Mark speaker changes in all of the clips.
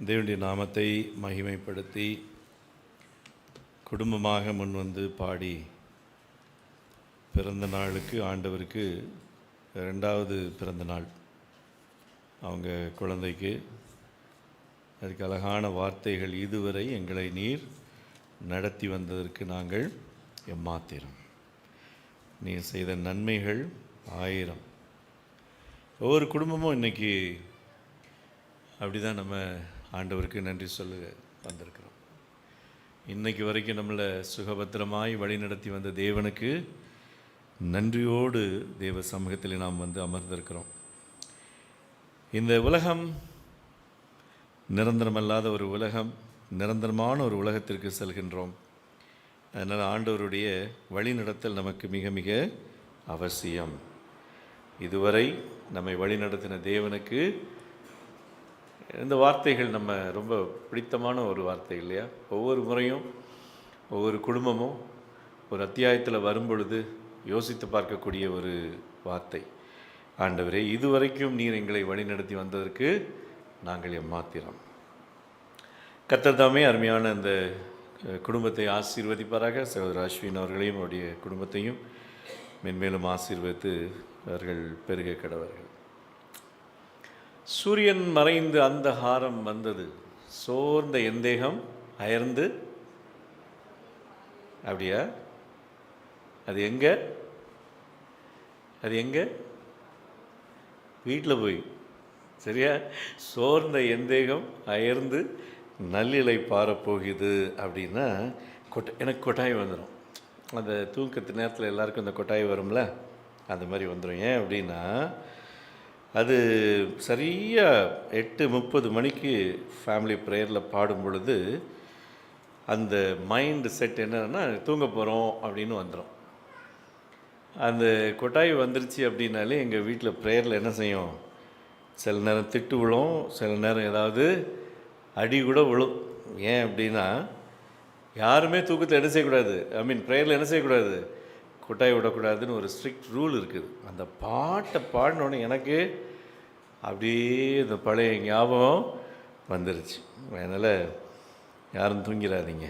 Speaker 1: தேவனுடைய நாமத்தை மகிமைப்படுத்தி குடும்பமாக முன்வந்து பாடி பிறந்த நாளுக்கு ஆண்டவருக்கு 2வது பிறந்த நாள் அவங்க குழந்தைக்கு. அதுக்கு அழகான வார்த்தைகள், இதுவரை எங்களை நீர் நடத்தி வந்ததற்கு நாங்கள் எம்மாத்திரம், நீர் செய்த நன்மைகள் 1000. ஒவ்வொரு குடும்பமும் இன்றைக்கி அப்படி தான் நம்ம ஆண்டவருக்கு நன்றி சொல்ல வந்திருக்கிறோம். இன்றைக்கு வரைக்கும் நம்மளை சுகபத்திரமாய் வழி நடத்தி வந்த தேவனுக்கு நன்றியோடு தேவ சமூகத்தில் நாம் வந்து அமர்ந்திருக்கிறோம். இந்த உலகம் நிரந்தரமல்லாத ஒரு உலகம், நிரந்தரமான ஒரு உலகத்திற்கு செல்கின்றோம். அதனால் ஆண்டவருடைய வழிநடத்தல் நமக்கு மிக மிக அவசியம். இதுவரை நம்மை வழிநடத்தின தேவனுக்கு இந்த வார்த்தைகள் நம்ம ரொம்ப பிடித்தமான ஒரு வார்த்தை இல்லையா? ஒவ்வொரு முறையும் ஒவ்வொரு குடும்பமும் ஒரு அத்தியாயத்தில் வரும்பொழுது யோசித்து பார்க்கக்கூடிய ஒரு வார்த்தை. ஆண்டவரே, இதுவரைக்கும் நீர் எங்களை வழிநடத்தி வந்ததற்கு நாங்கள் எம்மாத்திரம். கர்த்தர் தாமே அருமையான இந்த குடும்பத்தை ஆசீர்வதிப்பாராக. சகோதரர் அஸ்வின் அவர்களையும் அவருடைய குடும்பத்தையும் மென்மேலும் ஆசீர்வதித்து அவர்கள் பெருக கடவர்கள். சூரியன் மறைந்து அந்தகாரம் வந்தது, சோர்ந்த எந்தேகம் அயர்ந்து. அப்படியா? அது எங்கே? அது எங்கே? வீட்டில் போய், சரியா? சோர்ந்த எந்தேகம் அயர்ந்து நல்லிலை பாரப்போகுது அப்படின்னா எனக்கு கொட்டாய் வந்துடும். அந்த தூக்கத்து நேரத்தில் எல்லாருக்கும் அந்த கொட்டாய் வரும்ல, அந்த மாதிரி வந்துடும். ஏன் அப்படின்னா, அது சரியாக 8:30 மணிக்கு ஃபேமிலி ப்ரேயரில் பாடும் பொழுது அந்த மைண்டு செட் என்னன்னா தூங்க போகிறோம் அப்படின்னு வந்துடும். அந்த கொட்டாய் வந்துருச்சு அப்படின்னாலே எங்கள் வீட்டில் ப்ரேயரில் என்ன செய்யும், சில நேரம் திட்டு விழும், சில நேரம் ஏதாவது அடி கூட விழும். ஏன் அப்படின்னா, யாருமே தூக்கத்தை என்ன செய்யக்கூடாது, ப்ரேயரில் என்ன செய்யக்கூடாது, கொட்டாய் விடக்கூடாதுன்னு ஒரு ஸ்ட்ரிக்ட் ரூல் இருக்குது. அந்த பாட்டை பாடினோடனே எனக்கு அப்படியே இந்த பழைய ஞாபகம் வந்துருச்சு. அதனால் யாரும் தூங்கிடாதீங்க.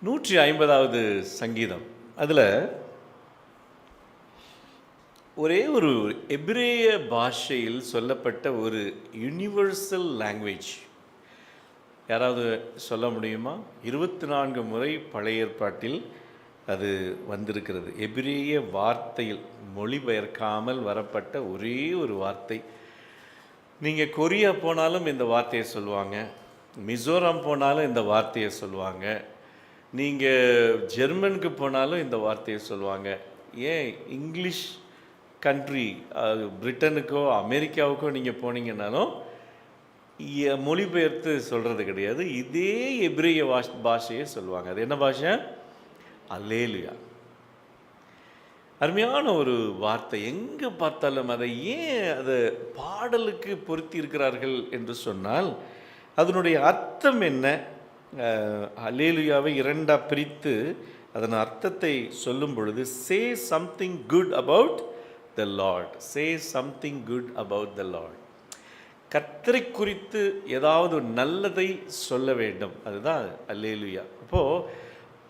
Speaker 1: 150வது சங்கீதம், அதில் ஒரே ஒரு எபிரேய பாஷையில் சொல்லப்பட்ட ஒரு யூனிவர்சல் லாங்குவேஜ் யாராவது சொல்ல முடியுமா? 24 முறை பழைய ஏற்பாட்டில் அது வந்திருக்கிறது. எபிரேய வார்த்தையில் மொழிபெயர்க்காமல் வரப்பட்ட ஒரே ஒரு வார்த்தை. நீங்கள் கொரியா போனாலும் இந்த வார்த்தையை சொல்லுவாங்க, மிசோரம் போனாலும் இந்த வார்த்தையை சொல்லுவாங்க, நீங்கள் ஜெர்மனுக்கு போனாலும் இந்த வார்த்தையை சொல்லுவாங்க. ஏன் இங்கிலீஷ் கண்ட்ரி பிரிட்டனுக்கோ அமெரிக்காவுக்கோ நீங்கள் போனீங்கன்னாலும் மொழிபெயர்த்து சொல்கிறது கிடையாது. இதே எபிரேய பாஷையை சொல்லுவாங்க. அது என்ன பாஷை? அல்லேலுயா. அருமையான ஒரு வார்த்தை. எங்கே பார்த்தாலும் அதை ஏன் அதை பாடலுக்கு பொருத்தி இருக்கிறார்கள் என்று சொன்னால், அதனுடைய அர்த்தம் என்ன? அல்லேலுயாவை 2ஆக பிரித்து அதன் அர்த்தத்தை சொல்லும் பொழுது, say something good about the Lord, say something good about the Lord. கர்த்தரை குறித்து ஏதாவது நல்லதை சொல்ல வேண்டும், அதுதான் அல்லேலுயா. அப்போது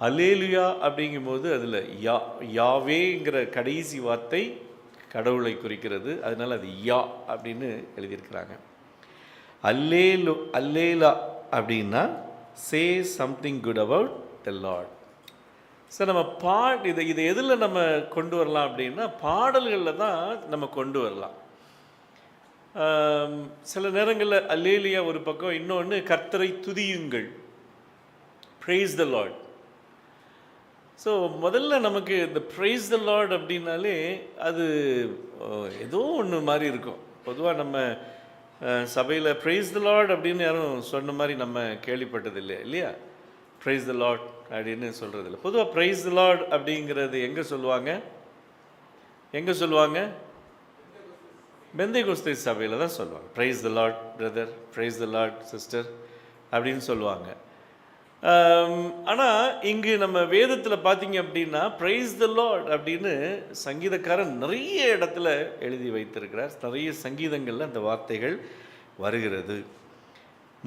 Speaker 1: அல்லேலுயா அப்படிங்கும்போது அதில் யாவேங்கிற கடைசி வார்த்தை கடவுளை குறிக்கிறது. அதனால் அது யா அப்படின்னு எழுதியிருக்கிறாங்க. அல்லேலா அப்படின்னா say something good about the Lord. Sir, நம்ம இதை எதில் நம்ம கொண்டு வரலாம் அப்படின்னா, பாடல்களில் தான் நம்ம கொண்டு வரலாம். சில நேரங்களில் அல்லேலுயா ஒரு பக்கம், இன்னொன்று கர்த்தரை துதியுங்கள், ப்ரைஸ் த லார்ட். ஸோ முதல்ல நமக்கு இந்த ப்ரைஸ் த லார்ட் அப்படின்னாலே அது ஏதோ ஒன்று மாதிரி இருக்கும். பொதுவாக நம்ம சபையில் ப்ரைஸ் த லார்ட் அப்படின்னு யாரும் சொன்ன மாதிரி நம்ம கேள்விப்பட்டது இல்லையா? ப்ரைஸ் த லார்ட் அப்படின்னு சொல்கிறது இல்லை. பொதுவாக ப்ரைஸ் த லார்ட் அப்படிங்கிறது எங்கே சொல்லுவாங்க? பெந்தேகோஸ்தே சபையில் தான் சொல்லுவாங்க. ப்ரைஸ் த லார்ட் பிரதர், ப்ரைஸ் த லார்ட் சிஸ்டர் அப்படின்னு சொல்லுவாங்க. ஆனால் இங்கு நம்ம வேதத்தில் பார்த்தீங்க அப்படின்னா ப்ரைஸ் த லார்ட் அப்படின்னு சங்கீதக்காரன் நிறைய இடத்துல எழுதி வைத்திருக்கிறார். நிறைய சங்கீதங்களில் அந்த வார்த்தைகள் வருகிறது.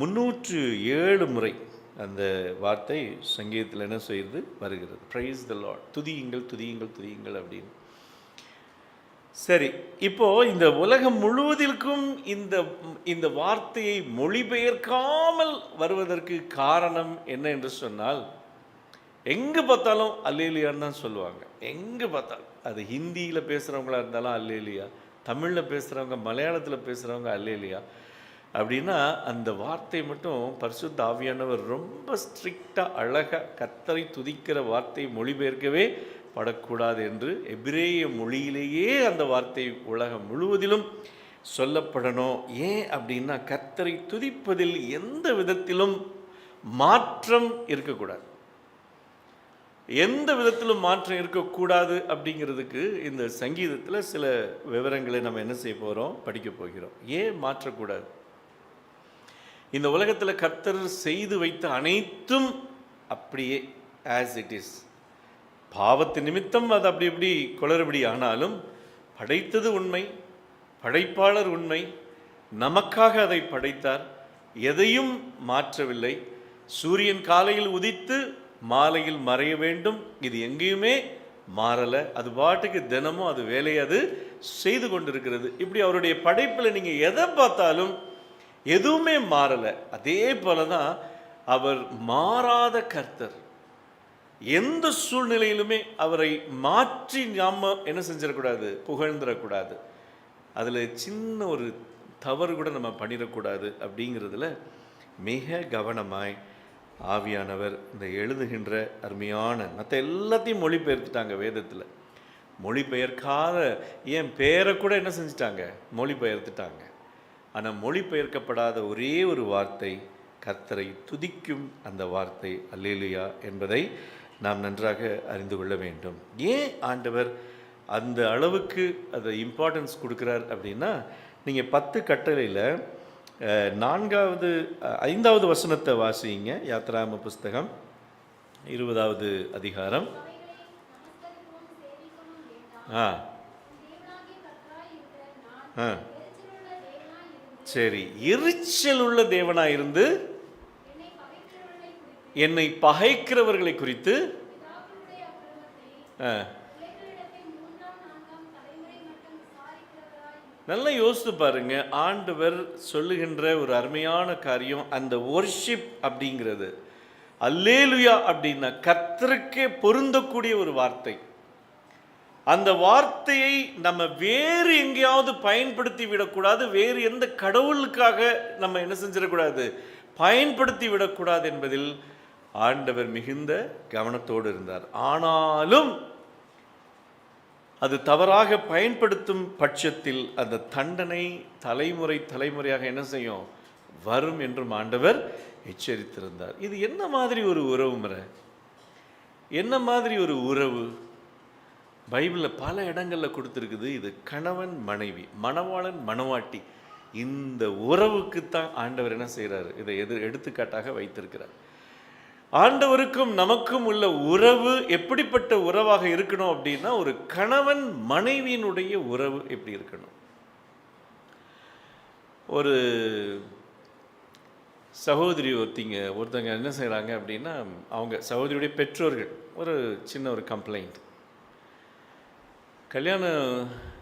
Speaker 1: 307 முறை அந்த வார்த்தை சங்கீதத்தில் என்ன செய்யுது, வருகிறது. பிரைஸ் த லார்ட், துதியுங்கள் துதியுங்கள் துதியுங்கள் அப்படின்னு. சரி, இப்போ இந்த உலகம் முழுவதற்கும் இந்த வார்த்தையை மொழிபெயர்க்காமல் வருவதற்கு காரணம் என்ன என்று சொன்னால், எங்கே பார்த்தாலும் அல்லேலியான்னு தான் சொல்லுவாங்க. எங்கே பார்த்தாலும், அது ஹிந்தியில் பேசுகிறவங்களா இருந்தாலும் அல்லேலியா, தமிழில் பேசுகிறவங்க, மலையாளத்தில் பேசுகிறவங்க அல்லேலியா அப்படின்னா, அந்த வார்த்தை மட்டும் பரிசுத்த ஆவியானவர் ரொம்ப ஸ்ட்ரிக்டாக அழகாக கர்த்தரை துதிக்கிற வார்த்தையை மொழிபெயர்க்கவே படக்கூடாது என்று எபிரேய மொழியிலேயே அந்த வார்த்தை உலகம் முழுவதிலும் சொல்லப்படணும். ஏன் அப்படின்னா, கர்த்தரை துதிப்பதில் எந்த விதத்திலும் மாற்றம் இருக்கக்கூடாது. எந்த விதத்திலும் மாற்றம் இருக்கக்கூடாது அப்படிங்கிறதுக்கு இந்த சங்கீதத்தில் சில விவரங்களை நம்ம என்ன செய்ய போகிறோம், படிக்க போகிறோம். ஏன் மாற்றக்கூடாது? இந்த உலகத்தில் கர்த்தர் செய்து வைத்த அனைத்தும் அப்படியே ஆஸ் இட் இஸ். பாவத்து நிமித்தம் அது அப்படி இப்படி குளறுபடி ஆனாலும் படைத்தது உண்மை, படைப்பாளர் உண்மை, நமக்காக அதை படைத்தார், எதையும் மாற்றவில்லை. சூரியன் காலையில் உதித்து மாலையில் மறைய வேண்டும், இது எங்கேயுமே மாறலை. அது பாட்டுக்கு தினமும் அது வேலையை அது செய்து கொண்டிருக்கிறது. இப்படி அவருடைய படைப்பில் நீங்கள் எதை பார்த்தாலும் எதுவுமே மாறலை. அதே போல தான் அவர் மாறாத கர்த்தர். எந்த சூழ்நிலையிலுமே அவரை மாற்றி நாம் என்ன செஞ்சிடக்கூடாது, புகழ்ந்துடக்கூடாது. அதில் சின்ன ஒரு தவறு கூட நம்ம பண்ணிடக்கூடாது. அப்படிங்கிறதுல மிக கவனமாய் ஆவியானவர் இந்த எழுதுகின்ற அருமையான மற்ற எல்லாத்தையும் மொழிபெயர்த்துட்டாங்க. வேதத்தில் மொழிபெயர்க்காத ஏன் பேரை கூட என்ன செஞ்சிட்டாங்க, மொழிபெயர்த்துட்டாங்க. ஆனால் மொழிபெயர்க்கப்படாத ஒரே ஒரு வார்த்தை கர்த்தரை துதிக்கும் அந்த வார்த்தை அல்லேலூயா என்பதை நாம் நன்றாக அறிந்து கொள்ள வேண்டும். ஏன் ஆண்டவர் அந்த அளவுக்கு அதை இம்பார்ட்டன்ஸ் கொடுக்குறார் அப்படின்னா, நீங்கள் 10 கட்டளையில் 5வது வசனத்தை வாசிங்க. யாத்ராகம புஸ்தகம் 20வது அதிகாரம். சரி, எரிச்சல் உள்ள தேவனாக இருந்து என்னை பகைக்கிறவர்களை குறித்து நல்லா யோசித்து பாருங்க. ஆண்டவர் சொல்லுகின்ற ஒரு அருமையான காரியம் அந்த வொர்ஷிப் அப்படிங்கிறது. அல்லேலுயா அப்படின்னா கர்த்தருக்கே பொருந்தக்கூடிய ஒரு வார்த்தை. அந்த வார்த்தையை நம்ம வேறு எங்கேயாவது பயன்படுத்தி விடக்கூடாது, வேறு எந்த கடவுளுக்காக நம்ம என்ன செஞ்சிடக்கூடாது, பயன்படுத்தி விடக்கூடாது என்பதில் ஆண்டவர் மிகுந்த கவனத்தோடு இருந்தார். ஆனாலும் அது தவறாக பயன்படுத்தும் பட்சத்தில் அந்த தண்டனை தலைமுறையாக என்ன செய்யும், வரும் என்றும் ஆண்டவர் எச்சரித்திருந்தார். இது என்ன மாதிரி ஒரு உறவு முறை, என்ன மாதிரி ஒரு உறவு பைபிளில் பல இடங்களில் கொடுத்துருக்குது. இது கணவன் மனைவி, மணவாளன் மணவாட்டி, இந்த உறவுக்குத்தான் ஆண்டவர் என்ன செய்கிறார், இதை எடுத்துக்காட்டாக வைத்திருக்கிறார். ஆண்டவருக்கும் நமக்கும் உள்ள உறவு எப்படிப்பட்ட உறவாக இருக்கணும் அப்படின்னா, ஒரு கணவன் மனைவியினுடைய உறவு எப்படி இருக்கணும். ஒரு சகோதரி ஒருத்தங்க என்ன செய்கிறாங்க அப்படின்னா, அவங்க சகோதரியுடைய பெற்றோர்கள் ஒரு சின்ன ஒரு கம்ப்ளைண்ட், கல்யாணம்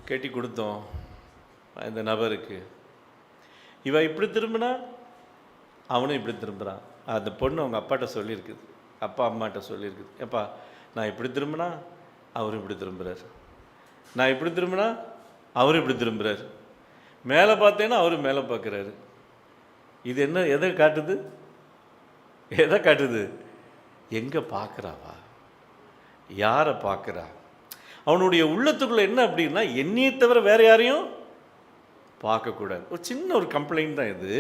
Speaker 1: கட்டி கொடுத்தோம் இந்த நபருக்கு, இவ இப்படி திரும்பினா அவனும் இப்படி திரும்புகிறான். அந்த பொண்ணு அவங்க அப்பாட்ட சொல்லியிருக்குது, அப்பா அம்மாட்ட சொல்லியிருக்குது, ஏப்பா நான் இப்படி திரும்பினா அவரும் இப்படி திரும்புகிறார், நான் இப்படி திரும்பினா அவரும் இப்படி திரும்புகிறார், மேலே பார்த்தேன்னா அவரும் மேலே பார்க்குறாரு. இது என்ன எதை காட்டுது, எதை காட்டுது, எங்கே பார்க்குறாவா, யாரை பார்க்குறா, அவனுடைய உள்ளத்துக்குள்ளே என்ன அப்படின்னா, என்னையை தவிர வேறு யாரையும் பார்க்கக்கூடாது. ஒரு சின்ன ஒரு கம்ப்ளைண்ட் தான் இது.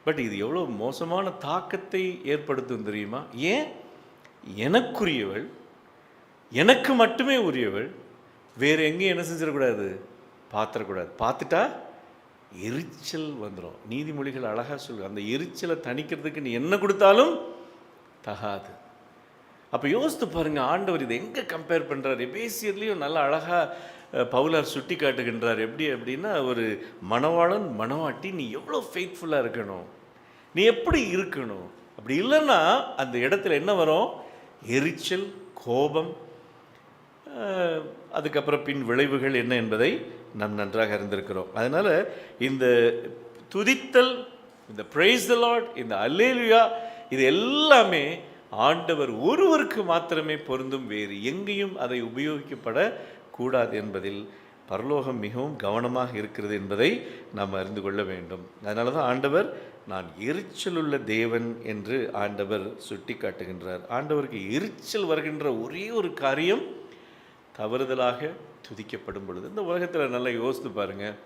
Speaker 1: பட் இது எவ்வளோ மோசமான தாக்கத்தை ஏற்படுத்தும் தெரியுமா? ஏன், எனக்குரியவள், எனக்கு மட்டுமே உரியவள், வேறு எங்கேயும் என்ன செஞ்சிடக்கூடாது, பார்த்துடக்கூடாது. பார்த்துட்டா எரிச்சல் வந்துடும். நீதிமொழிகள் அழகாக சொல்லு, அந்த எரிச்சலை தணிக்கிறதுக்கு நீ என்ன கொடுத்தாலும் தகாது. அப்போ யோசித்து பாருங்கள், ஆண்டவர் இதை எங்கே கம்பேர் பண்ணுறாரு. எபேசியர்லேயும் நல்லா அழகாக பவுலார் சுட்டி காட்டுகின்றார். எப்படி அப்படின்னா, ஒரு மணவாளன் மணவாட்டி நீ எவ்வளோ ஃபெய்த்ஃபுல்லாக இருக்கணும், நீ எப்படி இருக்கணும். அப்படி இல்லைன்னா அந்த இடத்துல என்ன வரும்? எரிச்சல், கோபம், அதுக்கப்புறம் பின் விளைவுகள் என்ன என்பதை நாம் நன்றாக அறிந்திருக்கிறோம். அதனால் இந்த துதித்தல், இந்த பிரைஸ் தி லார்ட், இந்த அல்லேலூயா, இது எல்லாமே ஆண்டவர் ஒருவருக்கு மாத்திரமே பொருந்தும், வேறு எங்கேயும் அதை உபயோகிக்கப்படக்கூடாது என்பதில் பரலோகம் மிகவும் கவனமாக இருக்கிறது என்பதை நாம் அறிந்து கொள்ள வேண்டும். அதனால தான் ஆண்டவர் நான் எரிச்சலுள்ள தேவன் என்று ஆண்டவர் சுட்டி காட்டுகின்றார். ஆண்டவருக்கு எரிச்சல் வருகின்ற ஒரே ஒரு காரியம் தவறுதலாக துதிக்கப்படும் பொழுது. இந்த உலகத்தில் நல்லா யோசித்து பாருங்கள்,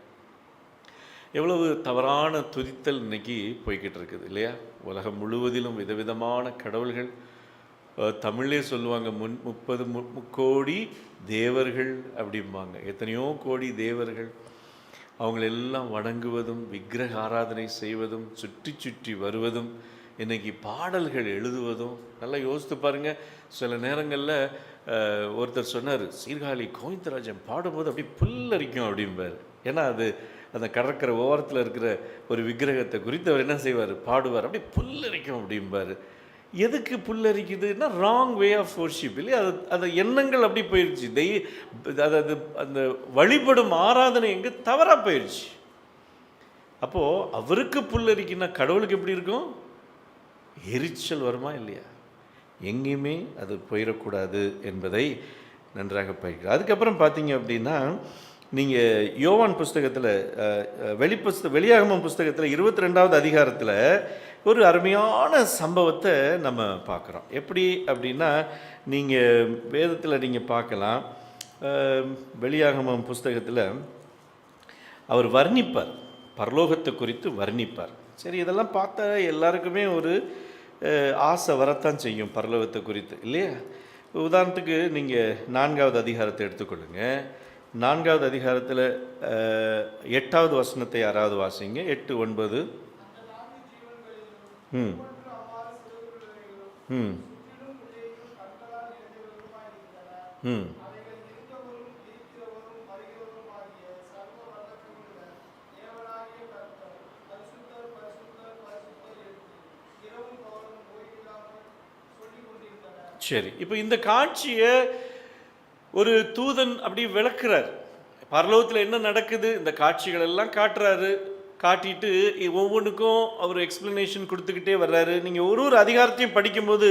Speaker 1: எவ்வளவு தவறான துதித்தல் இன்னைக்கு போய்கிட்டு இருக்குது இல்லையா? உலகம் முழுவதிலும் விதவிதமான கடவுள்கள். தமிழ்லே சொல்லுவாங்க, 30 முக்கோடி தேவர்கள் அப்படிம்பாங்க. எத்தனையோ கோடி தேவர்கள், அவங்களெல்லாம் வணங்குவதும் விக்கிரக ஆராதனை செய்வதும் சுற்றி சுற்றி வருவதும் இன்றைக்கி பாடல்கள் எழுதுவதும். நல்லா யோசித்து பாருங்கள். சில நேரங்களில் ஒருத்தர் சொன்னார், சீர்காழி கோவிந்தராஜன் பாடும்போது அப்படியே புல்லரிக்கும் அப்படிம்பார். ஏன்னா அது அந்த கடற்கரை ஓரத்தில் இருக்கிற ஒரு விக்கிரகத்தை குறித்து அவர் என்ன செய்வார்? பாடுவார், அப்படியே புல்லரிக்கும் அப்படிம்பார். எதுக்கு புல்லரிக்குதுன்னா ராங் வே ஆஃப் வர்ஷிப் இல்லையா? அது எண்ணங்கள் அப்படி போயிடுச்சு. அதாவது அந்த வழிபடும் ஆராதனை எங்கே தவறாக போயிடுச்சு. அப்போது அவருக்கு புல்லரிக்குன்னா கடவுளுக்கு எப்படி இருக்கும்? எரிச்சல் வருமா இல்லையா? எங்கேயுமே அது போயிடக்கூடாது என்பதை நன்றாக பயிர்கிறார். அதுக்கப்புறம் பார்த்தீங்க அப்படின்னா, நீங்கள் யோவான் புஸ்தகத்தில் வெளியாகமம் புஸ்தகத்தில் 22வது அதிகாரத்தில் ஒரு அருமையான சம்பவத்தை நம்ம பார்க்குறோம். எப்படி அப்படின்னா, நீங்கள் வேதத்தில் நீங்கள் பார்க்கலாம், வெளியாகமம் புஸ்தகத்தில் அவர் வர்ணிப்பார், பரலோகத்தை குறித்து வர்ணிப்பார். சரி, இதெல்லாம் பார்த்தா எல்லாருக்குமே ஒரு ஆசை வரத்தான் செய்யும் பரலோகத்தை குறித்து இல்லையா? உதாரணத்துக்கு நீங்கள் 4வது அதிகாரத்தை எடுத்துக்கொள்ளுங்க. 4வது அதிகாரத்தில் 8வது வசனத்தை யாராவது வாசிங்க. 8, 9. ம் ம் ம் சரி, இப்போ இந்த காட்சியை ஒரு தூதன் அப்படி விளக்குறார். பரலோகத்தில் என்ன நடக்குது, இந்த காட்சிகள் எல்லாம் காட்டுறாரு. காட்டிட்டு ஒவ்வொன்றுக்கும் அவர் எக்ஸ்பிளனேஷன் கொடுத்துக்கிட்டே வர்றாரு. நீங்கள் ஒரு அதிகாரத்தையும் படிக்கும்போது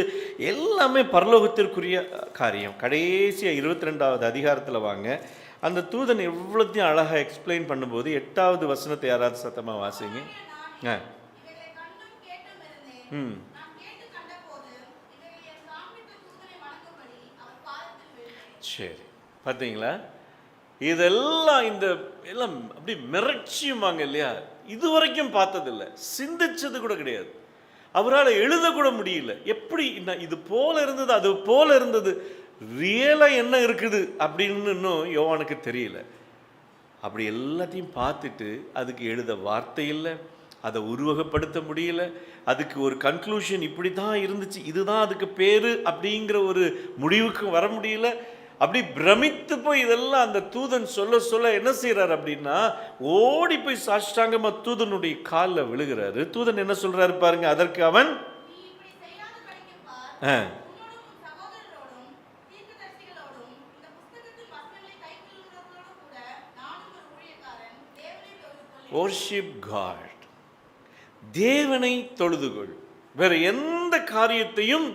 Speaker 1: எல்லாமே பரலோகத்திற்குரிய காரியம். கடைசியாக 22வது அதிகாரத்தில் வாங்க, அந்த தூதன் எவ்வளோத்தையும் அழகாக எக்ஸ்பிளைன் பண்ணும்போது 8வது வசனத்தை யாராவது சத்தமாக வாசிங்க. ம் சரி, பார்த்தீங்களா? இதெல்லாம் இந்த எல்லாம் அப்படி மிரட்சியுமாங்க இல்லையா? இதுவரைக்கும் பார்த்ததில்லை, சிந்திச்சது கூட கிடையாது, அவரால் எழுதக்கூட முடியல. எப்படி இது போல இருந்தது, அது போல இருந்தது, ரியலாக என்ன இருக்குது அப்படின்னு இன்னும் யோவானுக்கு தெரியல. அப்படி எல்லாத்தையும் பார்த்துட்டு அதுக்கு எழுத வார்த்தை இல்லை, அதை உருவகப்படுத்த முடியல, அதுக்கு ஒரு கன்க்ளூஷன் இப்படி தான் இருந்துச்சு, இதுதான் அதுக்கு பேர் அப்படிங்கிற ஒரு முடிவுக்கு வர முடியல. அப்படி பிரமித்து போய் இதெல்லாம் அந்த தூதன் சொல்ல சொல்ல என்ன செய்யறாரு அப்படின்னா, ஓடி போய் சாஷ்டாங்கமா தூதனுடைய காலில் விழுகிறாரு. தூதன் என்ன சொல்றாரு பாருங்க. அதற்கு அவன் worship God, தேவனை தொழுதுகொள், வேற எந்த காரியத்தையும்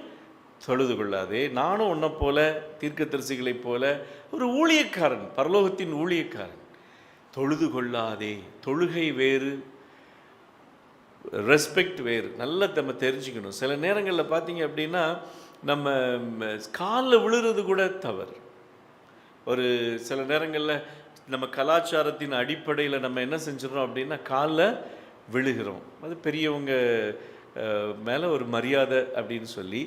Speaker 1: தொழுது கொள்ளாதே. நானும் உன்னை போல தீர்க்கதரிசிகளைப் போல ஒரு ஊழியக்காரன், பரலோகத்தின் ஊழியக்காரன். தொழுது கொள்ளாதே. தொழுகை வேறு, ரெஸ்பெக்ட் வேறு. நல்லா நம்ம தெரிஞ்சுக்கணும். சில நேரங்களில் பார்த்தீங்க அப்படின்னா நம்ம காலில் விழுறது கூட தவறு. ஒரு சில நேரங்களில் நம்ம கலாச்சாரத்தின் அடிப்படையில் நம்ம என்ன செஞ்சிடறோம் அப்படின்னா காலில் விழுகிறோம். அது பெரியவங்க மேலே ஒரு மரியாதை அப்படின்னு சொல்லி,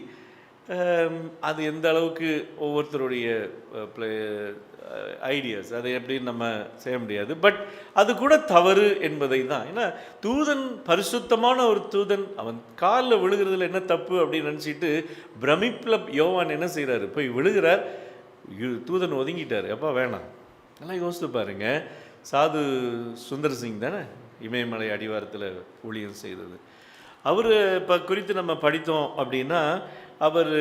Speaker 1: அது எந்த அளவுக்கு ஒவ்வொருத்தருடைய ஐடியாஸ், அதை எப்படின்னு நம்ம செய்ய முடியாது. பட் அது கூட தவறு என்பதை தான். ஏன்னா தூதன் பரிசுத்தமான ஒரு தூதன், அவன் காலில் விழுகிறதுல என்ன தப்பு அப்படின்னு நினச்சிட்டு பிரமிப்பில் யோவான் என்ன செய்கிறாரு, போய் விழுகிறார். தூதன் ஒதுங்கிட்டார். எப்போ வேணாம், நல்லா யோசித்து பாருங்க. சாது சுந்தர் சிங் தானே இமயமலை அடிவாரத்தில் ஊழியம் செய்தது. அவர் இப்போ குறித்து நம்ம படித்தோம் அப்படின்னா, அவர்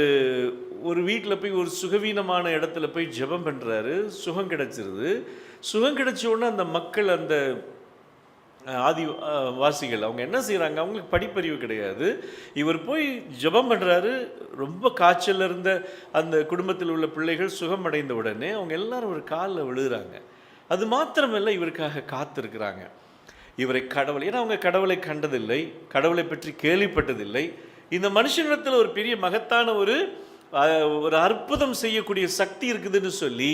Speaker 1: ஒரு வீட்டில் போய் ஒரு சுகவீனமான இடத்துல போய் ஜெபம் பண்ணுறாரு. சுகம் கிடைச்சிருது. சுகம் கிடைச்ச உடனே அந்த மக்கள், அந்த வாசிகள் அவங்க என்ன செய்கிறாங்க, அவங்களுக்கு படிப்பறிவு கிடையாது. இவர் போய் ஜெபம் பண்ணுறாரு. ரொம்ப காய்ச்சல் இருந்த அந்த குடும்பத்தில் உள்ள பிள்ளைகள் சுகம் அடைந்த உடனே அவங்க எல்லாரும் ஒரு காலில் விழுகிறாங்க. அது மாத்திரமல்ல, இவருக்காக காத்திருக்கிறாங்க. இவரை கடவுள், ஏன்னா அவங்க கடவுளை கண்டதில்லை, கடவுளை பற்றி கேள்விப்பட்டதில்லை. இந்த மனுஷனிடத்தில் ஒரு பெரிய மகத்தான ஒரு அற்புதம் செய்யக்கூடிய சக்தி இருக்குதுன்னு சொல்லி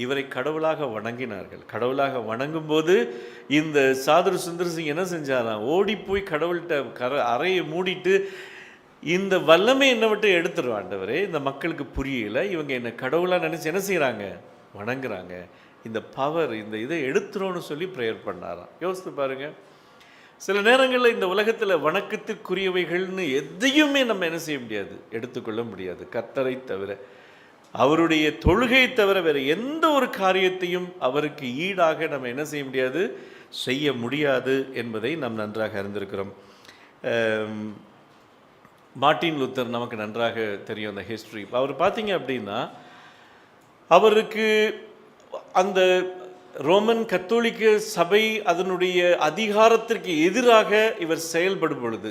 Speaker 1: இவரை கடவுளாக வணங்கினார்கள். கடவுளாக வணங்கும் போது இந்த சாது சுந்தர் சிங் என்ன செஞ்சாராம், ஓடி போய் கடவுள்கிட்ட அறையை மூடிட்டு, இந்த வல்லமை என்னை விட்டு எடுத்துருவோம் ஆண்டவரே, இந்த மக்களுக்கு புரியல, இவங்க என்னை கடவுளாக நினச்சி என்ன செய்கிறாங்க, வணங்குறாங்க, இந்த பவர், இந்த இதை எடுத்துரும்னு சொல்லி ப்ரேயர் பண்ணாராம். யோசித்து பாருங்கள். சில நேரங்களில் இந்த உலகத்தில் வணக்கத்திற்குரியவைகள்னு எதையுமே நம்ம என்ன செய்ய முடியாது, எடுத்துக்கொள்ள முடியாது. கர்த்தரை தவிர, அவருடைய தொழுகையை தவிர வேறு எந்த ஒரு காரியத்தையும் அவருக்கு ஈடாக நம்ம என்ன செய்ய முடியாது, செய்ய முடியாது என்பதை நாம் நன்றாக அறிந்திருக்கிறோம். மார்ட்டின் லூத்தர் நமக்கு நன்றாக தெரியும் அந்த ஹிஸ்ட்ரி. அவர் பார்த்தீங்க அப்படின்னா, அவருக்கு அந்த ரோமன் கத்தோலிக்க சபை அதனுடைய அதிகாரத்திற்கு எதிராக இவர் செயல்படும் பொழுது,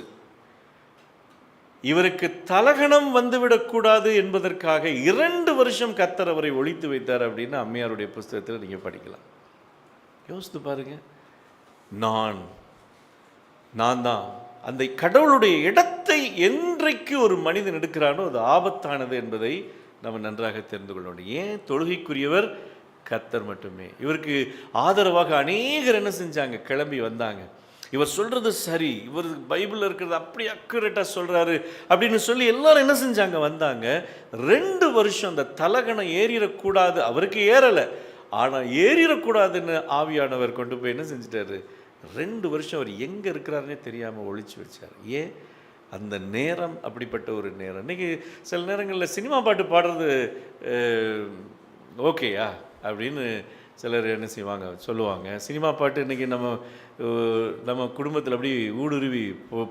Speaker 1: இவருக்கு தலகணம் வந்துவிடக்கூடாது என்பதற்காக 2 வருஷம் கர்த்தர் அவரை ஒழித்து வைத்தார் அப்படின்னு அம்மையாருடைய புஸ்தகத்தில் நீங்கள் படிக்கலாம். யோசித்து பாருங்க. நான் தான் அந்த கடவுளுடைய இடத்தை என்றைக்கு ஒரு மனிதன் எடுக்கிறானோ அது ஆபத்தானது என்பதை நம்ம நன்றாக தெரிந்து கொள்ள வேண்டும். ஏன்? தொழுகைக்குரியவர் கர்த்தர் மட்டுமே. இவருக்கு ஆதரவாக அநேகர் என்ன செஞ்சாங்க, கிளம்பி வந்தாங்க. இவர் சொல்கிறது சரி, இவர் பைபிளில் இருக்கிறது அப்படி அக்குரேட்டாக சொல்கிறாரு அப்படின்னு சொல்லி எல்லாரும் என்ன செஞ்சாங்க, வந்தாங்க. 2 வருஷம் அந்த தலகணம் ஏறிடக்கூடாது, அவருக்கு ஏறலை, ஆனால் ஏறிடக்கூடாதுன்னு ஆவியானவர் கொண்டு போய் என்ன செஞ்சிட்டாரு, 2 வருஷம் அவர் எங்கே இருக்கிறாருன்னே தெரியாமல் ஒழிச்சு வச்சார். ஏன்? அந்த நேரம் அப்படிப்பட்ட ஒரு நேரம். இன்றைக்கி சில நேரங்களில் சினிமா பாட்டு பாடுறது ஓகேயா அப்படின்னு சிலர் என்ன செய்வாங்க, சொல்லுவாங்க. சினிமா பாட்டு இன்றைக்கி நம்ம குடும்பத்தில் அப்படி ஊடுருவி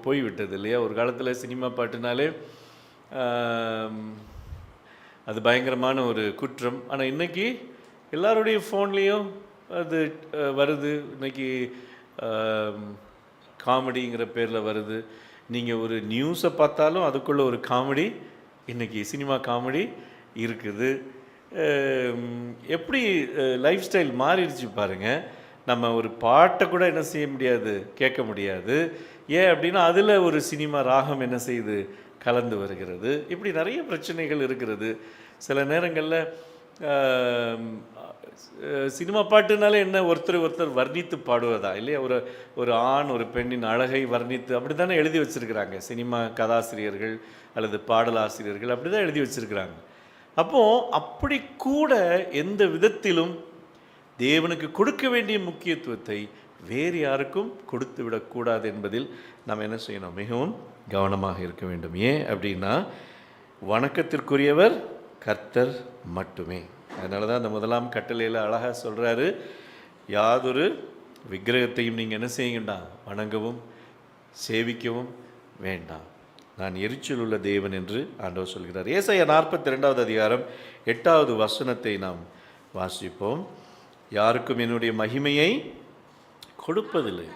Speaker 1: போய்விட்டது இல்லையா? ஒரு காலத்தில் சினிமா பாட்டுனாலே அது பயங்கரமான ஒரு குற்றம். ஆனால் இன்றைக்கி எல்லாருடைய ஃபோன்லேயும் அது வருது. இன்றைக்கி காமெடிங்கிற பேரில் வருது. நீங்கள் ஒரு நியூஸை பார்த்தாலும் அதுக்குள்ளே ஒரு காமெடி, இன்றைக்கி சினிமா காமெடி இருக்குது. எப்படி லைஃப் ஸ்டைல் மாறிடுச்சு பாருங்கள். நம்ம ஒரு பாட்டை கூட என்ன செய்ய முடியாது, கேட்க முடியாது. ஏன் அப்படின்னா அதில் ஒரு சினிமா ராகம் என்ன செய்யுது, கலந்து வருகிறது. இப்படி நிறைய பிரச்சனைகள் இருக்கிறது. சில நேரங்களில் சினிமா பாட்டுனாலே என்ன, ஒருத்தர் வர்ணித்து பாடுவதா இல்லையா? ஒரு ஆண் ஒரு பெண்ணின் அழகை வர்ணித்து அப்படி தானே எழுதி வச்சுருக்கிறாங்க சினிமா கதாசிரியர்கள் அல்லது பாடலாசிரியர்கள், அப்படி தான் எழுதி வச்சுருக்கிறாங்க. அப்போது அப்படி கூட எந்த விதத்திலும் தேவனுக்கு கொடுக்க வேண்டிய முக்கியத்துவத்தை வேறு யாருக்கும் கொடுத்து விடக்கூடாது என்பதில் நாம் என்ன செய்யணும், மிகவும் கவனமாக இருக்க வேண்டும். ஏன் அப்படின்னா, வணக்கத்திற்குரியவர் கர்த்தர் மட்டுமே. அதனால தான் அந்த 1ஆம் கட்டளையில் அழகாக சொல்கிறாரு, யாதொரு விக்கிரகத்தையும் நீங்கள் என்ன செய்யுங்கண்டா, வணங்கவும் சேவிக்கவும் வேண்டாம், நான் எரிச்சல் உள்ள தேவன் என்று ஆண்டவர் சொல்கிறார். ஏசாயா 42வது அதிகாரம் 8வது வசனத்தை நாம் வாசிப்போம். யாருக்கும் என்னுடைய மகிமையை கொடுப்பதில்லை.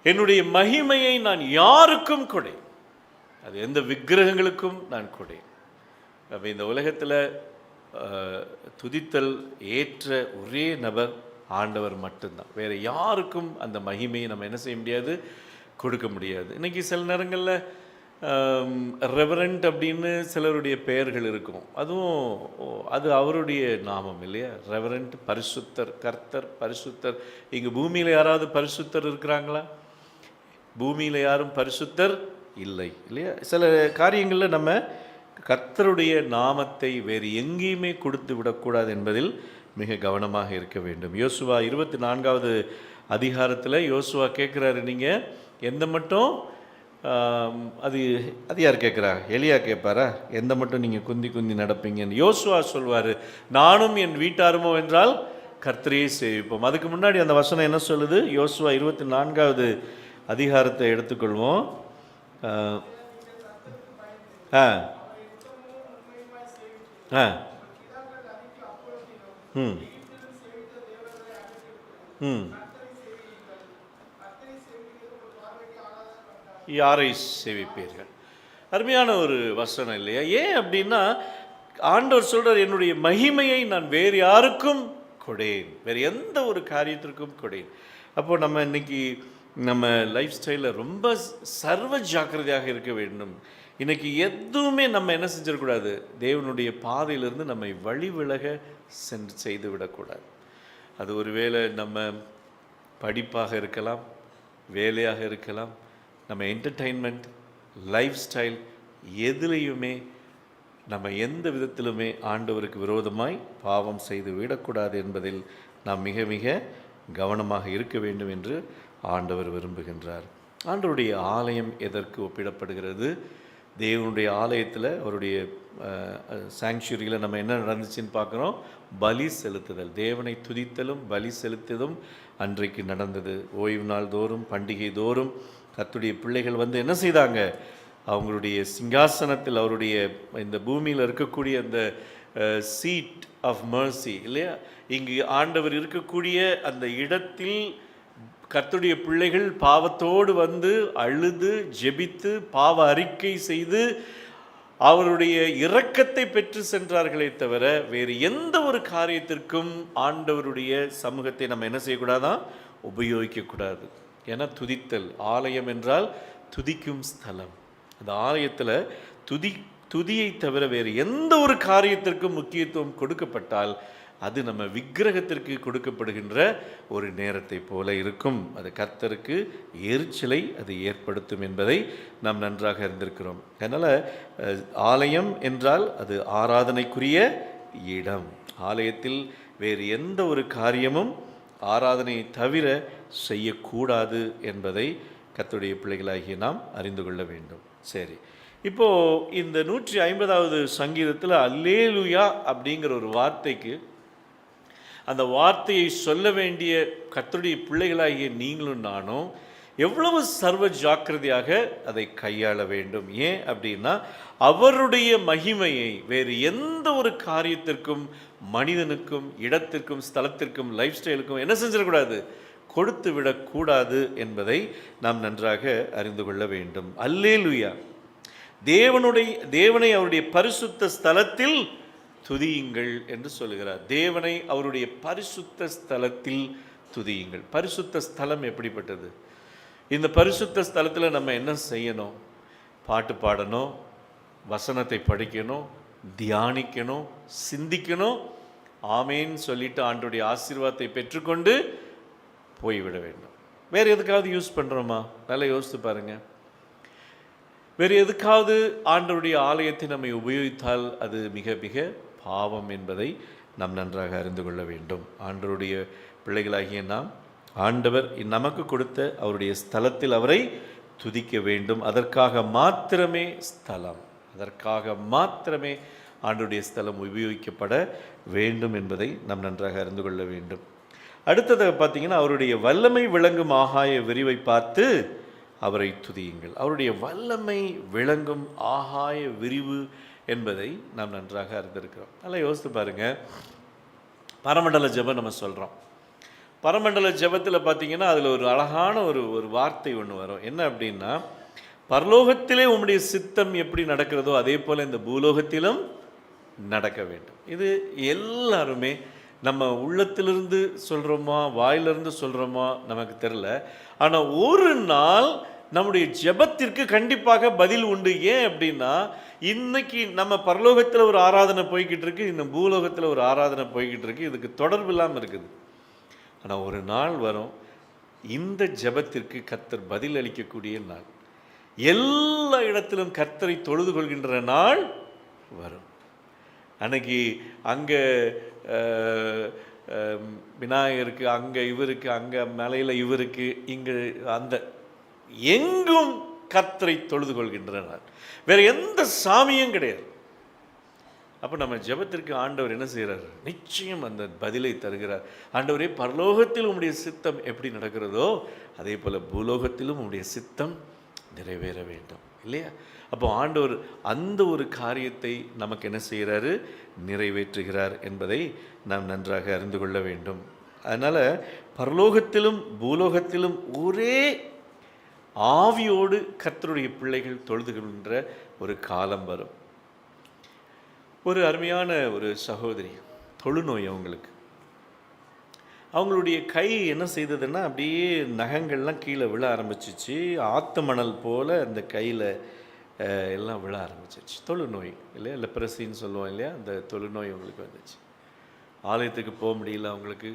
Speaker 1: என்னுடைய மகிமையை நான் யாருக்கும் கொடை, அது எந்த விக்கிரகங்களுக்கும் நான் கொடை. அப்போ இந்த உலகத்தில் துதித்தல் ஏற்ற ஒரே நபர் ஆண்டவர் மட்டும்தான். வேறு யாருக்கும் அந்த மகிமையை நம்ம என்ன செய்ய முடியாது, கொடுக்க முடியாது. இன்றைக்கி சில நேரங்களில் ரெவரண்ட் அப்படின்னு சிலருடைய பெயர்கள் இருக்கும். அதுவும் அது அவருடைய நாமம் இல்லையா? ரெவரண்ட், பரிசுத்தர், கர்த்தர், பரிசுத்தர். இங்கே பூமியில் யாராவது பரிசுத்தர் இருக்கிறாங்களா? பூமியில் யாரும் பரிசுத்தர் இல்லை இல்லையா? சில காரியங்களில் நம்ம கர்த்தருடைய நாமத்தை வேறு எங்கேயுமே கொடுத்து விடக்கூடாது என்பதில் மிக கவனமாக இருக்க வேண்டும். யோசுவா 24வது அதிகாரத்தில் யோசுவா கேட்குறாரு, நீங்கள் எந்த மட்டும் அது அது யார் கேட்குறா? எலியா கேட்பாரா? எந்த மட்டும் நீங்கள் குந்தி குந்தி நடப்பீங்கன்னு. யோசுவா சொல்வார், நானும் என் வீட்டாருமோ என்றால் கர்த்தரையே சேவிப்போம். அதுக்கு முன்னாடி அந்த வசனம் என்ன சொல்லுது? யோசுவா 24வது அதிகாரத்தை எடுத்துக்கொள்வோம். ஆ ஆ ம் ம் யாரை சேவிப்பீர்கள்? அருமையான ஒரு வசனம் இல்லையா? ஏன் அப்படின்னா, ஆண்டவர் சொல்றார், என்னுடைய மகிமையை நான் வேறு யாருக்கும் கொடேன், வேறு எந்த ஒரு காரியத்திற்கும் கொடேன். அப்போ நம்ம இன்னைக்கு நம்ம லைஃப் ஸ்டைலில் ரொம்ப சர்வ ஜாக்கிரதையாக இருக்க வேண்டும். இன்னைக்கு எதுவுமே நம்ம என்ன செஞ்சிடக்கூடாது, தேவனுடைய பாதையிலிருந்து நம்மை வழி விலக செய்து விடக்கூடாது. அது ஒருவேளை நம்ம படிப்பாக இருக்கலாம், வேலையாக இருக்கலாம், நம்ம என்டர்டெயின்மெண்ட், லைஃப் ஸ்டைல், எதுலேயுமே நம்ம எந்த விதத்திலுமே ஆண்டவருக்கு விரோதமாய் பாவம் செய்து விடக்கூடாது என்பதில் நாம் மிக மிக கவனமாக இருக்க வேண்டும் என்று ஆண்டவர் விரும்புகின்றார். ஆண்டவருடைய ஆலயம் எதற்கு ஒப்பிடப்படுகிறது? தேவனுடைய ஆலயத்தில் அவருடைய சாங்சுரியில் நம்ம என்ன நடந்துச்சுன்னு பார்க்குறோம். பலி செலுத்துதல், தேவனை துதித்தலும் பலி செலுத்துதலும் அன்றைக்கு நடந்தது. ஓய்வு நாள் தோறும், பண்டிகை தோறும் கர்த்தருடைய பிள்ளைகள் வந்து என்ன செய்தாங்க? அவங்களுடைய சிங்காசனத்தில், அவருடைய இந்த பூமியில் இருக்கக்கூடிய அந்த சீட் ஆஃப் மர்சி இல்லையா, இங்கு ஆண்டவர் இருக்கக்கூடிய அந்த இடத்தில் கர்த்தருடைய பிள்ளைகள் பாவத்தோடு வந்து அழுது ஜெபித்து பாவ அறிக்கை செய்து அவருடைய இரக்கத்தை பெற்று சென்றார்களே தவிர வேறு எந்த ஒரு காரியத்திற்கும் ஆண்டவருடைய சமூகத்தை நம்ம என்ன செய்யக்கூடாதான்? உபயோகிக்கக்கூடாது. ஏன்னா துதித்தல், ஆலயம் என்றால் துதிக்கும் ஸ்தலம். அந்த ஆலயத்தில் துதியை தவிர வேறு எந்த ஒரு காரியத்திற்கும் முக்கியத்துவம் கொடுக்கப்பட்டால் அது நம்ம விக்கிரகத்திற்கு கொடுக்கப்படுகின்ற ஒரு நேரத்தை போல இருக்கும். அது கர்த்தருக்கு எரிச்சலை அது ஏற்படுத்தும் என்பதை நாம் நன்றாக அறிந்திருக்கிறோம். அதனால் ஆலயம் என்றால் அது ஆராதனைக்குரிய இடம். ஆலயத்தில் வேறு எந்த ஒரு காரியமும் ஆராதனையை தவிர செய்யக்கூடாது என்பதை கர்த்தருடைய பிள்ளைகளாகிய நாம் அறிந்து கொள்ள வேண்டும். சரி, இப்போது இந்த 150வது சங்கீதத்தில் அல்லேலூயா அப்படிங்கிற ஒரு வார்த்தைக்கு, அந்த வார்த்தையை சொல்ல வேண்டிய கர்த்தருடைய பிள்ளைகளாகிய நீங்களும் நானும் எவ்வளவு சர்வ ஜாக்கிரதையாக அதை கையாள வேண்டும். ஏன் அப்படின்னா, அவருடைய மகிமையை வேறு எந்த ஒரு காரியத்திற்கும், மனிதனுக்கும், இடத்திற்கும், ஸ்தலத்திற்கும், லைஃப் ஸ்டைலுக்கும் என்ன செஞ்சிடக்கூடாது? கொடுத்து விடக்கூடாது என்பதை நாம் நன்றாக அறிந்து கொள்ள வேண்டும். அல்லேலூயா, தேவனை அவருடைய பரிசுத்த ஸ்தலத்தில் துதியுங்கள் என்று சொல்லுகிறார். தேவனை அவருடைய பரிசுத்த ஸ்தலத்தில் துதியுங்கள். பரிசுத்த ஸ்தலம் எப்படிப்பட்டது? இந்த பரிசுத்த ஸ்தலத்தில் நம்ம என்ன செய்யணும்? பாட்டு பாடணும், வசனத்தை படிக்கணும், தியானிக்கணும், சிந்திக்கணும், ஆமேன்னு சொல்லிட்டு ஆண்டவருடைய ஆசீர்வாதத்தை பெற்றுக்கொண்டு போய்விட வேண்டும். வேறு எதுக்காவது யூஸ் பண்ணுறோமா? நல்லா யோசித்து பாருங்கள். வேறு எதுக்காவது ஆண்டவருடைய ஆலயத்தை நம்மை உபயோகித்தால் அது மிக மிக பாவம் என்பதை நாம் நன்றாக அறிந்து கொள்ள வேண்டும். ஆண்டவருடைய பிள்ளைகளாகிய நாம் ஆண்டவர் நமக்கு கொடுத்த அவருடைய ஸ்தலத்தில் அவரை துதிக்க வேண்டும். அதற்காக மாத்திரமே ஸ்தலம், அதற்காக மாத்திரமே ஆண்டவருடைய ஸ்தலம் உபயோகிக்கப்பட வேண்டும் என்பதை நாம் நன்றாக அறிந்து கொள்ள வேண்டும். அடுத்ததாக பார்த்தீங்கன்னா, அவருடைய வல்லமை விளங்கும் ஆகாய விரிவை பார்த்து அவரை துதியுங்கள். அவருடைய வல்லமை விளங்கும் ஆகாய விரிவு என்பதை நாம் நன்றாக அறிந்திருக்கிறோம். நல்லா யோசித்து பாருங்கள். பரமண்டல ஜெபம் நம்ம சொல்கிறோம். பரமண்டல ஜெபத்தில் பார்த்தீங்கன்னா அதில் ஒரு அழகான ஒரு வார்த்தை ஒன்று வரும். என்ன அப்படின்னா, பரலோகத்திலே உம்முடைய சித்தம் எப்படி நடக்கிறதோ அதே போல் இந்த பூலோகத்திலும் நடக்க வேண்டும். இது எல்லாருமே நம்ம உள்ளத்திலிருந்து சொல்கிறோமா, வாயிலிருந்து சொல்கிறோமா நமக்கு தெரில. ஆனால் ஒரு நாள் நம்முடைய ஜெபத்திற்கு கண்டிப்பாக பதில் உண்டு. ஏன் அப்படின்னா, இன்னைக்கு நம்ம பரலோகத்தில் ஒரு ஆராதனை போய்கிட்டு இருக்கு, இன்னும் பூலோகத்தில் ஒரு ஆராதனை போய்கிட்டு இருக்கு, இதுக்கு தொடர்பு இல்லாமல் இருக்குது. ஆனால் ஒரு நாள் வரும், இந்த ஜெபத்திற்கு கர்த்தர் பதில் அளிக்கக்கூடிய நாள், எல்லா இடத்திலும் கர்த்தரை தொழுது கொள்கின்ற நாள் வரும். அன்னைக்கு அங்கே விநாயகருக்கு, அங்கே இவருக்கு, அங்கே மலையில் இவருக்கு, இங்கே அந்த எங்கும் கர்த்தரை தொழுது கொள்கின்றனர். வேற எந்த சாமியும் கிடையாது. அப்போ நம்ம ஜெபத்திற்கு ஆண்டவர் என்ன செய்கிறார்? நிச்சயம் அந்த பதிலை தருகிறார். ஆண்டவரே, பரலோகத்தில் உம்முடைய சித்தம் எப்படி நடக்கிறதோ அதே போல் பூலோகத்திலும் உம்முடைய சித்தம் நிறைவேற வேண்டும், இல்லையா? அப்போ ஆண்டவர் அந்த ஒரு காரியத்தை நமக்கு என்ன செய்கிறாரு? நிறைவேற்றுகிறார் என்பதை நாம் நன்றாக அறிந்து கொள்ள வேண்டும். அதனால் பரலோகத்திலும் பூலோகத்திலும் ஒரே ஆவியோடு கர்த்தருடைய பிள்ளைகள் தொழுதுகின்ற ஒரு காலம் வரும். ஒரு அருமையான ஒரு சகோதரி, தொழுநோய் அவங்களுக்கு. அவங்களுடைய கை என்ன செய்ததுன்னா அப்படியே நகங்கள்லாம் கீழே விழ ஆரம்பிச்சிச்சு. ஆத்து மணல் போல் அந்த கையில் எல்லாம் விழ ஆரம்பிச்சிச்சு. தொழுநோய் இல்லையா, லெப்ரசின்னு சொல்லுவோம் இல்லையா, அந்த தொழுநோய் அவங்களுக்கு வந்துச்சு. ஆலயத்துக்கு போக முடியல அவங்களுக்கு.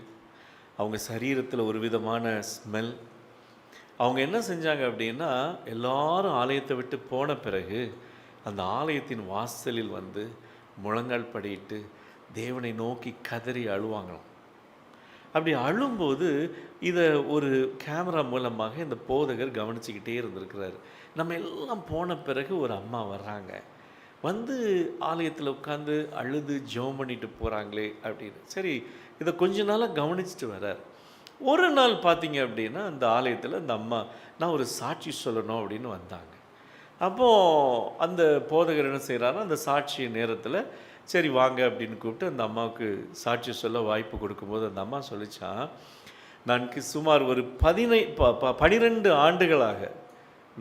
Speaker 1: அவங்க சரீரத்தில் ஒரு விதமான ஸ்மெல். அவங்க என்ன செஞ்சாங்க அப்படின்னா, எல்லாரும் ஆலயத்தை விட்டு போன பிறகு அந்த ஆலயத்தின் வாசலில் வந்து முழங்கால் படியிட்டு தேவனை நோக்கி கதறி அழுவாங்களாம். அப்படி அழும்போது இதை ஒரு கேமரா மூலமாக இந்த போதகர் கவனிச்சுக்கிட்டே இருந்திருக்கிறாரு. நம்ம எல்லாம் போன பிறகு ஒரு அம்மா வர்றாங்க, வந்து ஆலயத்தில் உட்காந்து அழுது ஜெபம் பண்ணிட்டு போகிறாங்களே அப்படின்னு. சரி, இதை கொஞ்ச நாளாக கவனிச்சுட்டு வர்றார். ஒரு நாள் பார்த்தீங்க அப்படின்னா அந்த ஆலயத்தில் அந்த அம்மா, நான் ஒரு சாட்சி சொல்லணும் அப்படின்னு வந்தாங்க. அப்போது அந்த போதகர் என்ன செய்கிறாருன்னா, அந்த சாட்சி நேரத்தில் சரி வாங்க அப்படின்னு கூப்பிட்டு அந்த அம்மாவுக்கு சாட்சி சொல்ல வாய்ப்பு கொடுக்கும்போது அந்த அம்மா சொல்லிச்சான், நான் சுமார் ஒரு 12 ஆண்டுகளாக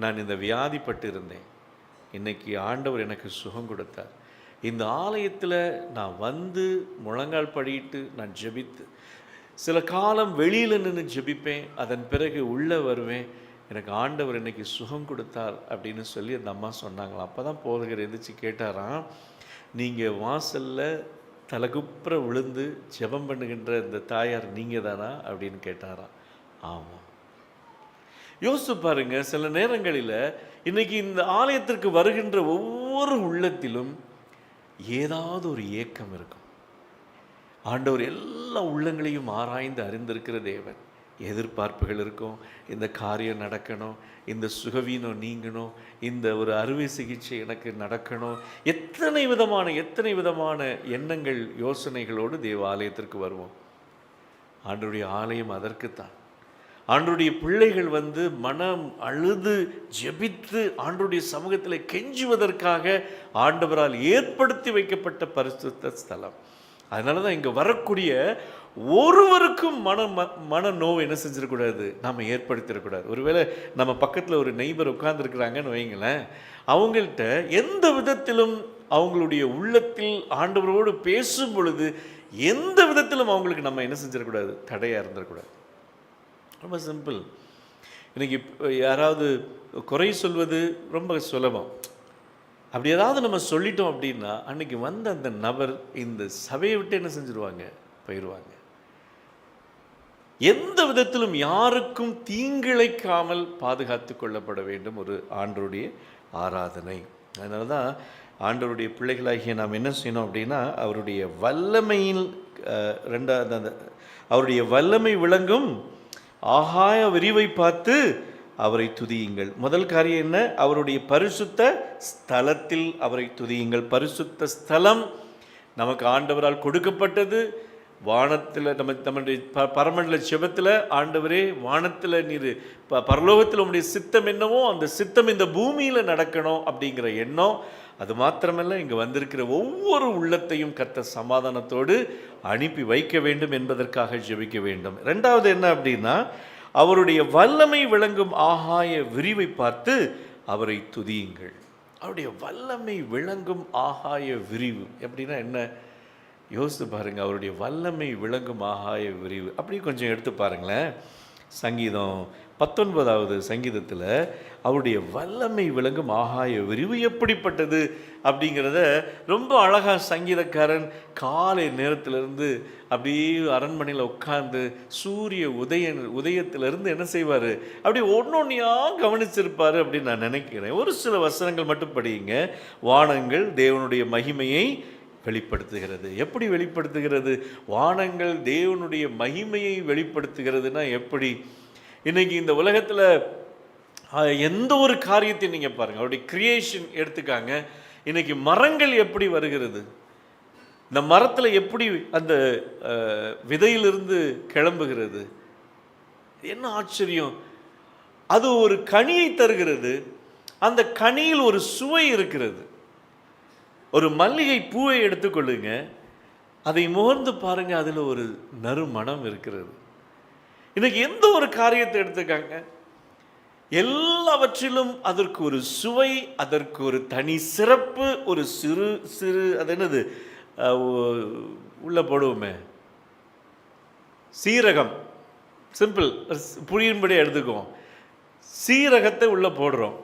Speaker 1: நான் இந்த வியாதிப்பட்டு இருந்தேன். இன்றைக்கி ஆண்டவர் எனக்கு சுகம் கொடுத்தார். இந்த ஆலயத்தில் நான் வந்து முழங்கால் படியிட்டு நான் ஜெபித்து சில காலம் வெளியில் நின்று ஜெபிப்பேன், அதன் பிறகு உள்ளே வருவேன், எனக்கு ஆண்டவர் இன்னைக்கு சுகம் கொடுத்தார் அப்படின்னு சொல்லி அந்த அம்மா சொன்னாங்களாம். அப்போ தான் போதகர் எந்திரிச்சு கேட்டாராம், நீங்கள் வாசலில் தலகுப்புற விழுந்து ஜெபம் பண்ணுகின்ற இந்த தாயார் நீங்கள் தானா அப்படின்னு கேட்டாராம். ஆமாம். யோசிச்சு பாருங்க, சில நேரங்களில் இன்னைக்கு இந்த ஆலயத்திற்கு வருகின்ற ஒவ்வொரு உள்ளத்திலும் ஏதாவது ஒரு ஏக்கம் இருக்கும். ஆண்டவர் எல்லா உள்ளங்களையும் ஆராய்ந்து அறிந்திருக்கிற தேவன். எதிர்பார்ப்புகள் இருக்கும், இந்த காரியம் நடக்கணும், இந்த சுகவீனம் நீங்கணும், இந்த ஒரு அறுவை சிகிச்சை எனக்கு நடக்கணும், எத்தனை விதமான எண்ணங்கள் யோசனைகளோடு தேவ ஆலயத்திற்கு வருவோம். ஆண்டவருடைய ஆலயம் அதற்குத்தான். ஆண்டவருடைய பிள்ளைகள் வந்து மனம் அழுது ஜெபித்து ஆண்டவருடைய சமூகத்தில் கெஞ்சுவதற்காக ஆண்டவரால் ஏற்படுத்தி வைக்கப்பட்ட பரிசுத்த ஸ்தலம். அதனால தான் இங்கே வரக்கூடிய ஒருவருக்கும் மன நோவு என்ன செஞ்சிடக்கூடாது, நாம் ஏற்படுத்திடக்கூடாது. ஒருவேளை நம்ம பக்கத்தில் ஒரு நெய்பர் உட்கார்ந்துருக்குறாங்கன்னு வைங்களேன், அவங்கள்ட்ட எந்த விதத்திலும் அவங்களுடைய உள்ளத்தில் ஆண்டவரோடு பேசும் பொழுது எந்த விதத்திலும் அவங்களுக்கு நம்ம என்ன செஞ்சிடக்கூடாது, தடையாக இருந்துடக்கூடாது. ரொம்ப சிம்பிள். இன்றைக்கி யாராவது குறை சொல்வது ரொம்ப சுலபம். அப்படி ஏதாவது நம்ம சொல்லிட்டோம் அப்படின்னா அன்றைக்கி வந்து அந்த நபர் இந்த சபையை விட்டு என்ன செஞ்சுருவாங்க, போயிடுவாங்க. எந்த விதத்திலும் யாருக்கும் தீங்கிழைக்காமல் பாதுகாத்து கொள்ளப்பட வேண்டும் ஒரு ஆண்டவருடைய ஆராதனை. அதனால தான் ஆண்டவருடைய பிள்ளைகளாகிய நாம் என்ன செய்யணும் அப்படின்னா, அவருடைய வல்லமையில் அவருடைய வல்லமை விளங்கும் ஆகாய விரிவை பார்த்து அவரை துதியுங்கள். முதல் காரியம் என்ன? அவருடைய பரிசுத்த ஸ்தலத்தில் அவரை துதியுங்கள். பரிசுத்த ஸ்தலம் நமக்கு ஆண்டவரால் கொடுக்கப்பட்டது. வானத்தில் நம்முடைய பரமண்டல ஜெபத்தில், ஆண்டவரே வானத்தில் நீர் பரலோகத்தில் உங்களுடைய சித்தம் என்னவோ அந்த சித்தம் இந்த பூமியில் நடக்கணும் அப்படிங்கிற எண்ணம். அது மாத்திரமல்ல, இங்கே வந்திருக்கிற ஒவ்வொரு உள்ளத்தையும் கர்த்தர் சமாதானத்தோடு அனுப்பி வைக்க வேண்டும் என்பதற்காக ஜெபிக்க வேண்டும். ரெண்டாவது என்ன அப்படின்னா, அவருடைய வல்லமை விளங்கும் ஆகாய விரிவை பார்த்து அவரை துதியுங்கள். அவருடைய வல்லமை விளங்கும் ஆகாய விரிவு அப்படின்னா என்ன யோசித்து பாருங்கள். அவருடைய வல்லமை விளங்கும் ஆகாய விரிவு அப்படி கொஞ்சம் எடுத்து பாருங்களேன். சங்கீதம் 19வது சங்கீதத்தில் அவருடைய வல்லமை விளங்கும் ஆகாய விரிவு எப்படிப்பட்டது அப்படிங்கிறத ரொம்ப அழகாக சங்கீதக்காரன் காலை நேரத்திலிருந்து அப்படியே அரண்மனையில் உட்கார்ந்து சூரிய உதயத்திலிருந்து என்ன செய்வார், அப்படி ஒன்றொன்றையாக கவனிச்சிருப்பார் அப்படின்னு நான் நினைக்கிறேன். ஒரு சில வசனங்கள் மட்டும் படியுங்க. வானங்கள் தேவனுடைய மகிமையை வெளிப்படுத்துகிறது. எப்படி வெளிப்படுத்துகிறது? வானங்கள் தேவனுடைய மகிமையை வெளிப்படுத்துகிறதுனா எப்படி? இன்றைக்கி இந்த உலகத்தில் எந்த ஒரு காரியத்தையும் நீங்கள் பாருங்கள், அவருடைய கிரியேஷன் எடுத்துக்காங்க. இன்னைக்கு மரங்கள் எப்படி வருகிறது, இந்த மரத்தில் எப்படி அந்த விதையிலிருந்து கிளம்புகிறது, என்ன ஆச்சரியம். அது ஒரு கனியை தருகிறது, அந்த கனியில் ஒரு சுவை இருக்கிறது. ஒரு மல்லிகை பூவை எடுத்துக்கொள்ளுங்க, அதை முகர்ந்து பாருங்க, அதில் ஒரு நறுமணம் இருக்கிறது. இன்னைக்கு எந்த ஒரு காரியத்தை எடுத்துக்காங்க, எல்லாவற்றிலும் அதற்கு ஒரு சுவை, அதற்கு ஒரு தனி சிறப்பு, ஒரு சிறு சிறு அது என்னது உள்ள போடுவோமே சீரகம், சிம்பிள் புரியும்படி எடுத்துக்குவோம். சீரகத்தை உள்ள போடுறோம்,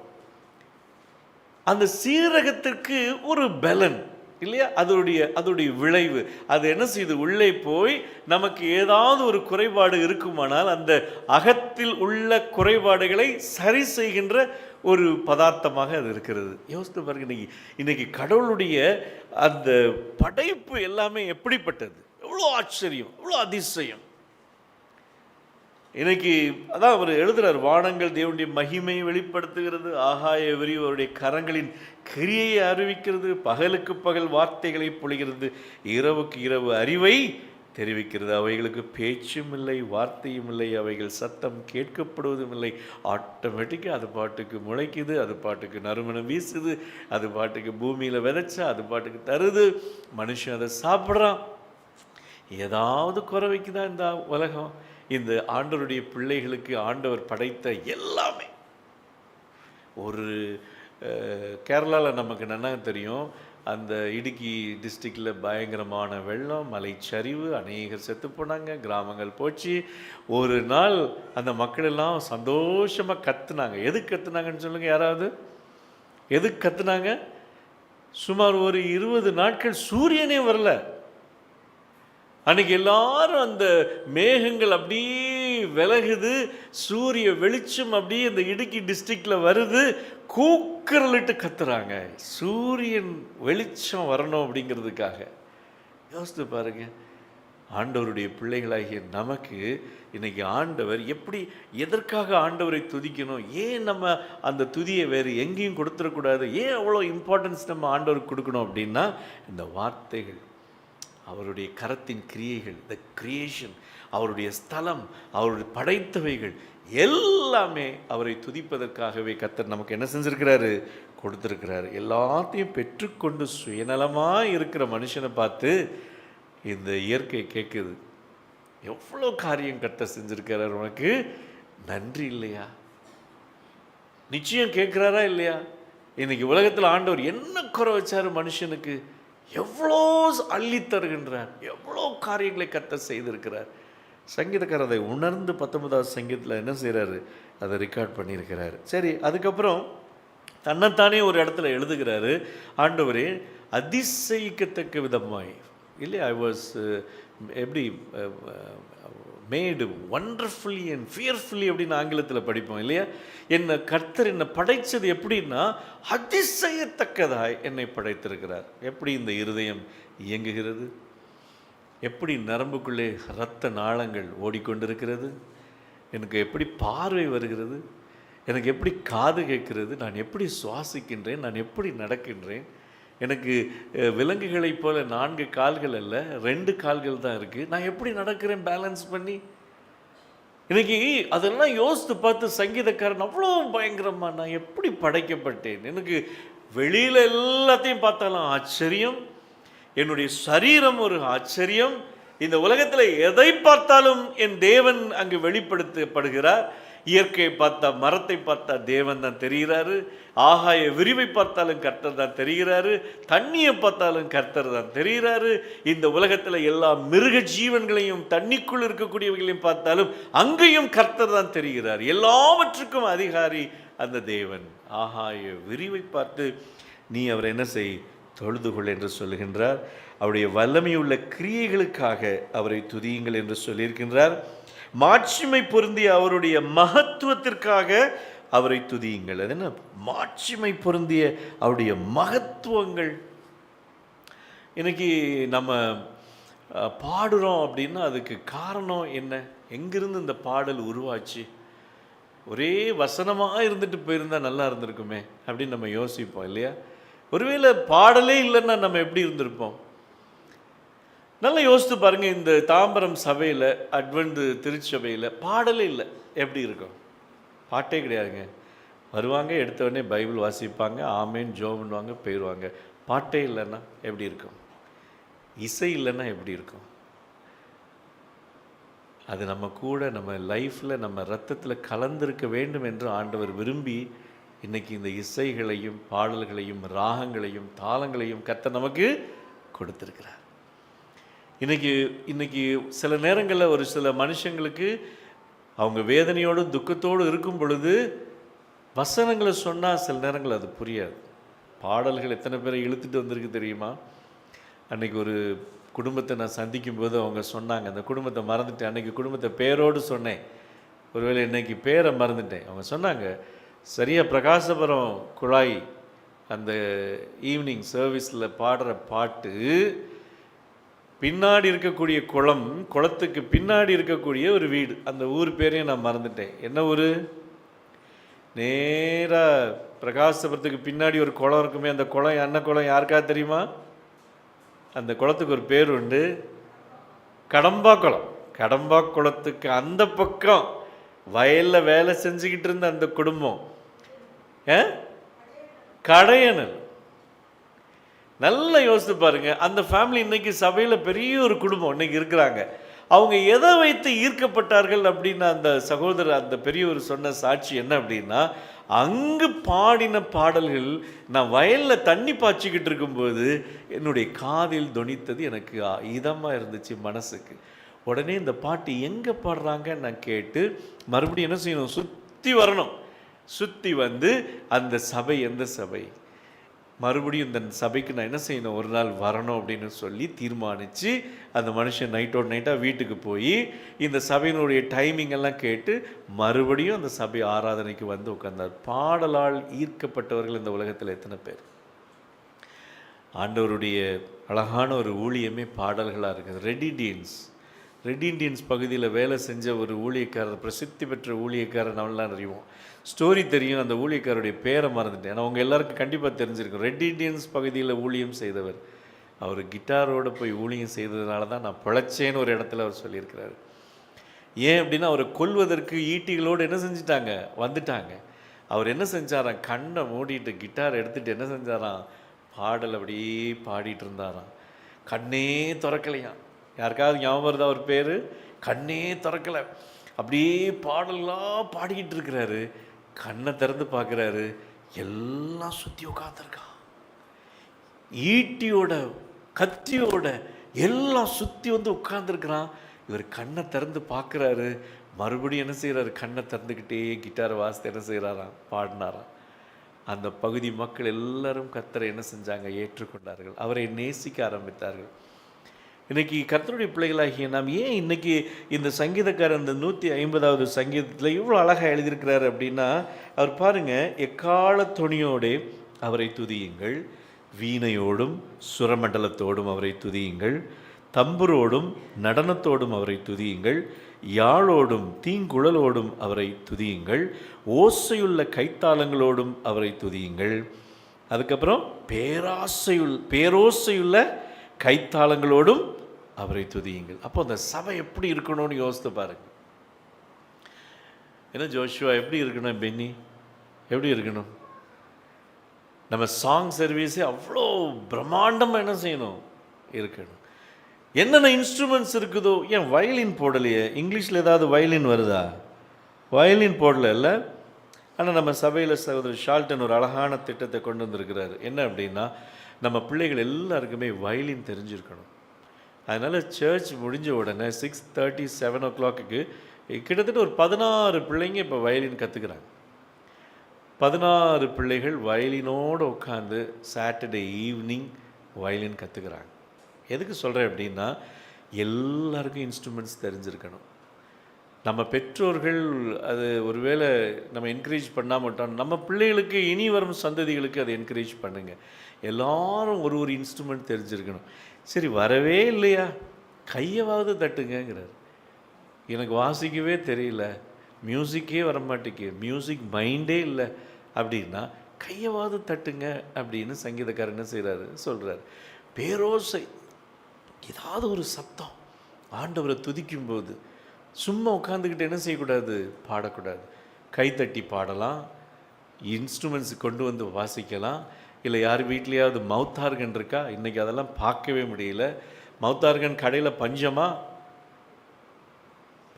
Speaker 1: அந்த சீரகத்திற்கு ஒரு பலன் இல்லையா, அதோடைய விளைவு அது என்ன செய்யுது, உள்ளே போய் நமக்கு ஏதாவது ஒரு குறைபாடு இருக்குமானால் அந்த அகத்தில் உள்ள குறைபாடுகளை சரி செய்கின்ற ஒரு பதார்த்தமாக அது இருக்கிறது. யோசித்து பாருங்க, இன்னைக்கு கடவுளுடைய அந்த படைப்பு எல்லாமே எப்படிப்பட்டது, எவ்வளோ ஆச்சரியம், எவ்வளோ அதிசயம். இன்னைக்கு அதான் அவர் எழுதுறார், வானங்கள் தேவனுடைய மகிமையை வெளிப்படுத்துகிறது, ஆகாய விரிவு அவருடைய கரங்களின் கிரியையை அறிவிக்கிறது, பகலுக்கு பகல் வார்த்தைகளை பொழிகிறது, இரவுக்கு இரவு அறிவை தெரிவிக்கிறது. அவைகளுக்கு பேச்சும் இல்லை, வார்த்தையும் இல்லை, அவைகள் சத்தம் கேட்கப்படுவதும் இல்லை. ஆட்டோமேட்டிக்காக அது பாட்டுக்கு முளைக்குது, அது பாட்டுக்கு நறுமணம் வீசுது, அது பாட்டுக்கு பூமியில் விதைச்சா அது பாட்டுக்கு தருது, மனுஷன் அதை சாப்பிட்றான். ஏதாவது குறை வைக்குதா இந்த உலகம்? இந்த ஆண்டவருடைய பிள்ளைகளுக்கு ஆண்டவர் படைத்த எல்லாமே. ஒரு கேரளாவில் நமக்கு நல்லா தெரியும், அந்த இடுக்கி டிஸ்ட்ரிக்டில் பயங்கரமான வெள்ளம், மலைச்சரிவு, அநேகர் செத்து போனாங்க, கிராமங்கள் போச்சு. ஒரு நாள் அந்த மக்கள் எல்லாம் சந்தோஷமாக கத்துனாங்க. எதுக்கு கத்துனாங்கன்னு சொல்லுங்கள் யாராவது, எதுக்கு கத்துனாங்க? சுமார் ஒரு 20 நாட்கள் சூரியனே வரல. அன்னைக்கு எல்லாரும் அந்த மேகங்கள் அப்படியே விலகுது, சூரிய வெளிச்சம் அப்படியே இந்த இடுக்கி டிஸ்ட்ரிக்டில் வருது, கூக்குரலிட்டு கத்துறாங்க, சூரியன் வெளிச்சம் வரணும் அப்படிங்கிறதுக்காக. யோசித்து பாருங்க, ஆண்டவருடைய பிள்ளைகளாகிய நமக்கு இன்னைக்கு ஆண்டவர் எப்படி, எதற்காக ஆண்டவரை துதிக்கணும், ஏன் நம்ம அந்த துதியை வேறு எங்கேயும் கொடுத்துடக்கூடாது, ஏன் அவ்வளோ இம்பார்ட்டன்ஸ் நம்ம ஆண்டவருக்கு கொடுக்கணும் அப்படின்னா, இந்த வார்த்தைகள், அவருடைய கரத்தின் கிரியைகள், த கிரியேஷன், அவருடைய ஸ்தலம், அவருடைய படைத்தவைகள் எல்லாமே அவரை துதிப்பதற்காகவே கர்த்தர் நமக்கு என்ன செஞ்சிருக்கிறாரு, கொடுத்துருக்கிறாரு. எல்லாத்தையும் பெற்றுக்கொண்டு சுயநலமாக இருக்கிற மனுஷனை பார்த்து இந்த இயற்கை கேட்குது, எவ்வளோ காரியம் கர்த்தர் செஞ்சிருக்கிறார், உனக்கு நன்றி இல்லையா? நிச்சயம் கேட்குறாரா இல்லையா? இன்னைக்கு உலகத்தில் ஆண்டவர் என்ன குறை வச்சாரு மனுஷனுக்கு, எவ்வளோ அள்ளி தருகின்றார், எவ்வளோ காரியங்களை கர்த்தர் செய்திருக்கிறார். சங்கீதக்காரர் அதை உணர்ந்து 19வது சங்கீதத்தில் என்ன செய்கிறாரு, அதை ரெக்கார்ட் பண்ணியிருக்கிறாரு. சரி, அதுக்கப்புறம் தன்னைத்தானே ஒரு இடத்துல எழுதுகிறாரு, ஆண்டவரே அதிசயிக்கத்தக்க விதமாய் இல்லையா, ஐ வாஸ் எப்படி மேடு ஒண்டர்ஃபுல்லி அண்ட் ஃபியர்ஃபுல்லி அப்படின்னு ஆங்கிலத்தில் படிப்போம் இல்லையா. என்னை கர்த்தர் என்னை படைத்தது எப்படின்னா அதிசயத்தக்கதாய் என்னை படைத்திருக்கிறார். எப்படி இந்த இருதயம் இயங்குகிறது, எப்படி நரம்புக்குள்ளே இரத்த நாளங்கள் ஓடிக்கொண்டிருக்கிறது, எனக்கு எப்படி பார்வை வருகிறது, எனக்கு எப்படி காது கேட்கிறது, நான் எப்படி சுவாசிக்கின்றேன், நான் எப்படி நடக்கின்றேன். எனக்கு விலங்குகளைப் போல 4 கால்கள் அல்ல, 2 கால்கள் தான் இருக்குது, நான் எப்படி நடக்கிறேன் பேலன்ஸ் பண்ணி. இன்னைக்கு அதெல்லாம் யோசித்து பார்த்து சங்கீதக்காரன் அவ்வளோ பயங்கரமாக, நான் எப்படி படைக்கப்பட்டேன், எனக்கு வெளியில் எல்லாத்தையும் பார்த்தாலும் ஆச்சரியம், என்னுடைய சரீரம் ஒரு ஆச்சரியம், இந்த உலகத்தில் எதை பார்த்தாலும் என் தேவன் அங்கு வெளிப்படுத்தப்படுகிறார். இயற்கையை பார்த்தா, மரத்தை பார்த்தா தேவன் தான் தெரிகிறாரு, ஆகாய விரிவை பார்த்தாலும் கர்த்தர் தான் தெரிகிறாரு, தண்ணியை பார்த்தாலும் கர்த்தர் தான் தெரிகிறாரு, இந்த உலகத்தில் எல்லா மிருக ஜீவன்களையும் தண்ணிக்குள் இருக்கக்கூடியவர்களையும் பார்த்தாலும் அங்கேயும் கர்த்தர் தான் தெரிகிறார். எல்லாவற்றுக்கும் அதிகாரி அந்த தேவன். ஆகாய விரிவை பார்த்து நீ அவரை என்ன செய், தொழுதுகொள் என்று சொல்லுகின்றார். அவருடைய வல்லமையுள்ள கிரியைகளுக்காக அவரை துதியுங்கள் என்று சொல்லியிருக்கின்றார். மாட்சிமை பொருந்திய அவருடைய மகத்துவத்திற்காக அவரை துதியுங்கள். அது என்ன, மாட்சிமை பொருந்திய அவருடைய மகத்துவங்கள். இன்னைக்கு நம்ம பாடுறோம் அப்படின்னா அதுக்கு காரணம் என்ன, எங்கிருந்து இந்த பாடல் உருவாச்சு? ஒரே வசனமாக இருந்துட்டு போயிருந்தால் நல்லா இருந்திருக்குமே அப்படின்னு நம்ம யோசிப்போம் இல்லையா? ஒருவேளை பாடலே இல்லைன்னா நம்ம எப்படி இருந்திருப்போம்? நல்லா யோசித்து பாருங்கள். இந்த தாம்பரம் சபையில், அட்வென்ட் திருச்சபையில் பாடலே இல்லை, எப்படி இருக்கும்? பாட்டே கிடையாதுங்க. வருவாங்க, எடுத்த உடனே பைபிள் வாசிப்பாங்க, ஆமேன் ஜோபன்வாங்க, போயிடுவாங்க. பாட்டே இல்லைன்னா எப்படி இருக்கும்? இசை இல்லைன்னா எப்படி இருக்கும்? அது நம்ம கூட நம்ம லைஃப்பில் நம்ம ரத்தத்தில் கலந்திருக்க வேண்டும் என்று ஆண்டவர் விரும்பி இன்றைக்கி இந்த இசைகளையும் பாடல்களையும் ராகங்களையும் தாளங்களையும் கர்த்தர் நமக்கு கொடுத்துருக்கிறார். இன்றைக்கி சில நேரங்களில் ஒரு சில மனுஷங்களுக்கு அவங்க வேதனையோடு துக்கத்தோடு இருக்கும் பொழுது வசனங்களை சொன்னால் சில நேரங்கள் அது புரியாது. பாடல்கள் எத்தனை பேரை இழுத்துட்டு வந்திருக்கு தெரியுமா? அன்றைக்கி ஒரு குடும்பத்தை நான் சந்திக்கும் போது அவங்க சொன்னாங்க, அந்த குடும்பத்தை மறந்துட்டேன், அன்றைக்கி குடும்பத்தை பேரோடு சொன்னேன், ஒருவேளை இன்றைக்கி பேரை மறந்துட்டேன். அவங்க சொன்னாங்க, சரியாக பிரகாசபுரம் குழாய் அந்த ஈவினிங் சர்வீஸில் பாடுற பாட்டு, பின்னாடி இருக்கக்கூடிய குளத்துக்கு பின்னாடி இருக்கக்கூடிய ஒரு வீடு, அந்த ஊர் பேரையும் நான் மறந்துட்டேன். என்ன ஊர்? நேராக பிரகாசபுரத்துக்கு பின்னாடி ஒரு குளம் இருக்குமே, அந்த குளம் என்ன குளம் யாருக்காவது தெரியுமா? அந்த குளத்துக்கு ஒரு பேர் உண்டு, கடம்பா குளம். கடம்பா குளத்துக்கு அந்த பக்கம் வயலில் வேலை செஞ்சுக்கிட்டு இருந்த அந்த குடும்பம் கடையனல். நல்லா யோசித்து பாருங்க. அந்த ஃபேமிலி இன்னைக்கு சபையில் பெரிய ஒரு குடும்பம் இன்னைக்கு இருக்கிறாங்க. அவங்க எதை வைத்து ஈர்க்கப்பட்டார்கள் அப்படின்னா, அந்த சகோதரர் அந்த பெரியவர் சொன்ன சாட்சி என்ன அப்படின்னா, அங்கு பாடின பாடல்கள் நான் வயலில் தண்ணி பாய்ச்சிக்கிட்டு இருக்கும்போது என்னுடைய காதில் தொனித்தது, எனக்கு இதமாக இருந்துச்சு மனசுக்கு. உடனே இந்த பாட்டு எங்கே பாடுறாங்க நான் கேட்டு மறுபடியும் என்ன செய்யணும், சுற்றி வரணும். சுற்றி வந்து அந்த சபை எந்த சபை, மறுபடியும் இந்த சபைக்கு நான் என்ன செய்யணும், ஒரு நாள் வரணும் அப்படின்னு சொல்லி தீர்மானித்து அந்த மனுஷன் நைட்டோடு நைட்டாக வீட்டுக்கு போய் இந்த சபையினுடைய டைமிங் எல்லாம் கேட்டு மறுபடியும் அந்த சபை ஆராதனைக்கு வந்து உட்கார்ந்தார். பாடலால் ஈர்க்கப்பட்டவர்கள் இந்த உலகத்தில் எத்தனை பேர்? ஆண்டவருடைய அழகான ஒரு ஊழியமே பாடல்களாக இருக்குது. ரெட் இண்டியன்ஸ் பகுதியில் வேலை செஞ்ச ஒரு ஊழியக்காரர், பிரசித்தி பெற்ற ஊழியக்காரர் நம்மளாம் அறிவோம். ஸ்டோரி தெரியும், அந்த ஊழியக்காரருடைய பேரை மறந்துட்டேன். ஆனால் அவங்க எல்லாருக்கும் கண்டிப்பாக தெரிஞ்சிருக்கும். ரெட் இண்டியன்ஸ் பகுதியில் ஊழியம் செய்தவர். அவர் கிட்டாரோடு போய் ஊழியம் செய்ததுனால தான் நான் பிழைச்சேன்னு ஒரு இடத்துல அவர் சொல்லியிருக்கிறார். ஏன் அப்படின்னா, அவரை கொல்வதற்கு ஈட்டிகளோடு என்ன செஞ்சிட்டாங்க, வந்துட்டாங்க. அவர் என்ன செஞ்சாராம், கண்ணை மூடிட்டு கிட்டார் எடுத்துகிட்டு என்ன செஞ்சாராம், பாடல் அப்படியே பாடிட்டு இருந்தாராம். கண்ணே திறக்கலையாம். யாருக்காவது ஞாபகம் வருதா அவர் பேர்? கண்ணே திறக்கலை. அப்படியே பாடலாம் பாடிக்கிட்டு இருக்கிறாரு. கண்ணை திறந்து பார்க்குறாரு, எல்லாம் சுற்றி உட்காந்துருக்கான். ஈட்டியோட கத்தியோட எல்லாம் சுற்றி வந்து உட்காந்துருக்கிறான். இவர் கண்ணை திறந்து பார்க்குறாரு. மறுபடியும் என்ன செய்கிறாரு, கண்ணை திறந்துக்கிட்டே கிட்டாரை வாசித்து என்ன செய்கிறாராம், பாடினாராம். அந்த பகுதி மக்கள் எல்லாரும் கர்த்தரை என்ன செஞ்சாங்க, ஏற்றுக்கொண்டார்கள். அவரை நேசிக்க ஆரம்பித்தார்கள். இன்றைக்கி கர்த்தருடைய பிள்ளைகளாகிய நாம் ஏன் இன்றைக்கி இந்த சங்கீதக்காரர் இந்த 150வது சங்கீதத்தில் இவ்வளோ அழகாக எழுதியிருக்கிறார் அப்படின்னா, அவர் பாருங்கள், எக்கால துணியோடே அவரை துதியுங்கள், வீணையோடும் சுரமண்டலத்தோடும் அவரை துதியுங்கள், தம்புரோடும் நடனத்தோடும் அவரை துதியுங்கள், யாழோடும் தீங்குழலோடும் அவரை துதியுங்கள், ஓசையுள்ள கைத்தாளங்களோடும் அவரை துதியுங்கள். அதுக்கப்புறம் பேரோசையுள்ள கைத்தாளங்களோடும் அவரை துதியுங்கள். அப்போ அந்த சபை எப்படி இருக்கணும்னு யோசித்து பாருங்க. என்ன ஜோஷுவா எப்படி இருக்கணும், பென்னி எப்படி இருக்கணும்? நம்ம சாங் சர்வீஸே அவ்வளோ பிரம்மாண்டமாக என்ன செய்யணும், இருக்கணும். என்னென்ன இன்ஸ்ட்ருமெண்ட்ஸ் இருக்குதோ, ஏன் வயலின் போடலையே? இங்கிலீஷில் ஏதாவது வயலின் வருதா? வயலின் போடல இல்லை. ஆனால் நம்ம சபையில் சகோதரர் ஷால்டன் ஒரு அழகான திட்டத்தை கொண்டு வந்திருக்கிறாரு. என்ன அப்படின்னா, நம்ம பிள்ளைகள் எல்லாருக்குமே வயலின் தெரிஞ்சிருக்கணும். அதனால் சர்ச் முடிஞ்ச உடனே 6:30 7 o'clock கிட்டத்தட்ட ஒரு 16 பிள்ளைங்க இப்போ வயலின் கற்றுக்கிறாங்க. 16 பிள்ளைகள் வயலினோடு உட்காந்து சாட்டர்டே ஈவினிங் வயலின் கற்றுக்கிறாங்க. எதுக்கு சொல்கிறேன் அப்படின்னா, எல்லாருக்கும் இன்ஸ்ட்ருமெண்ட்ஸ் தெரிஞ்சிருக்கணும். நம்ம பெற்றோர்கள் அது ஒருவேளை நம்ம என்கரேஜ் பண்ணாமட்டோம், நம்ம பிள்ளைகளுக்கு இனி வரும் சந்ததிகளுக்கு அதை என்கரேஜ் பண்ணுங்கள். எல்லாரும் ஒரு இன்ஸ்ட்ருமெண்ட் தெரிஞ்சிருக்கணும். சரி, வரவே இல்லையா, கையவாவது தட்டுங்கிறார். எனக்கு வாசிக்கவே தெரியல, மியூசிக்கே வரமாட்டேக்கு, மியூசிக் மைண்டே இல்லை அப்படின்னா கையவாது தட்டுங்க அப்படின்னு சங்கீதக்காரர் என்ன செய்கிறாரு சொல்கிறார். பேரோசை, ஏதாவது ஒரு சத்தம் ஆண்டவரை துதிக்கும்போது சும்மா உட்காந்துக்கிட்டு என்ன செய்யக்கூடாது, பாடக்கூடாது. கைத்தட்டி பாடலாம், இன்ஸ்ட்ருமெண்ட்ஸ் கொண்டு வந்து வாசிக்கலாம். இல்லை யார் வீட்லேயாவது மவுத் ஆர்கன் இருக்கா? இன்றைக்கி அதெல்லாம் பார்க்கவே முடியல. மவுத் ஆர்கன் கடையில் பஞ்சமா?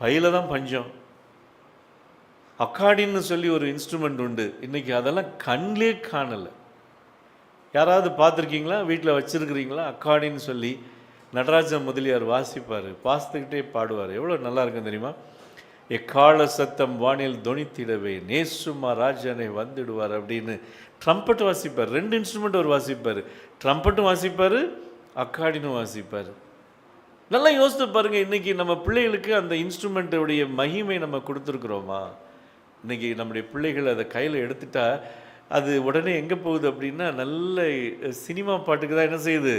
Speaker 1: பையில் தான் பஞ்சம். அக்காடின்னு சொல்லி ஒரு இன்ஸ்ட்ருமெண்ட் உண்டு, இன்றைக்கி அதெல்லாம் கண்ணிலே காணலை. யாராவது பார்த்துருக்கீங்களா? வீட்டில் வச்சுருக்கிறீங்களா? அக்காடின்னு சொல்லி நடராஜன் முதலியார் வாசிப்பார், வாசித்துக்கிட்டே பாடுவார். எவ்வளோ நல்லா இருக்கும் தெரியுமா? எக்கால சத்தம் வானில் தொனித்திடவே நேசுமா ராஜனை வந்துடுவார் அப்படின்னு ட்ரம்பட் வாசிப்பார். 2 இன்ஸ்ட்ருமெண்ட் அவர் வாசிப்பார், ட்ரம்பட்டும் வாசிப்பார், அக்காடினும் வாசிப்பார். நல்லா யோசித்து பாருங்கள், இன்றைக்கி நம்ம பிள்ளைகளுக்கு அந்த இன்ஸ்ட்ருமெண்ட்டுடைய மகிமை நம்ம கொடுத்துருக்குறோமா? இன்றைக்கி நம்முடைய பிள்ளைகள் அதை கையில் எடுத்துட்டா அது உடனே எங்கே போகுது அப்படின்னா நல்ல சினிமா பாட்டுக்கு தான் என்ன செய்யுது,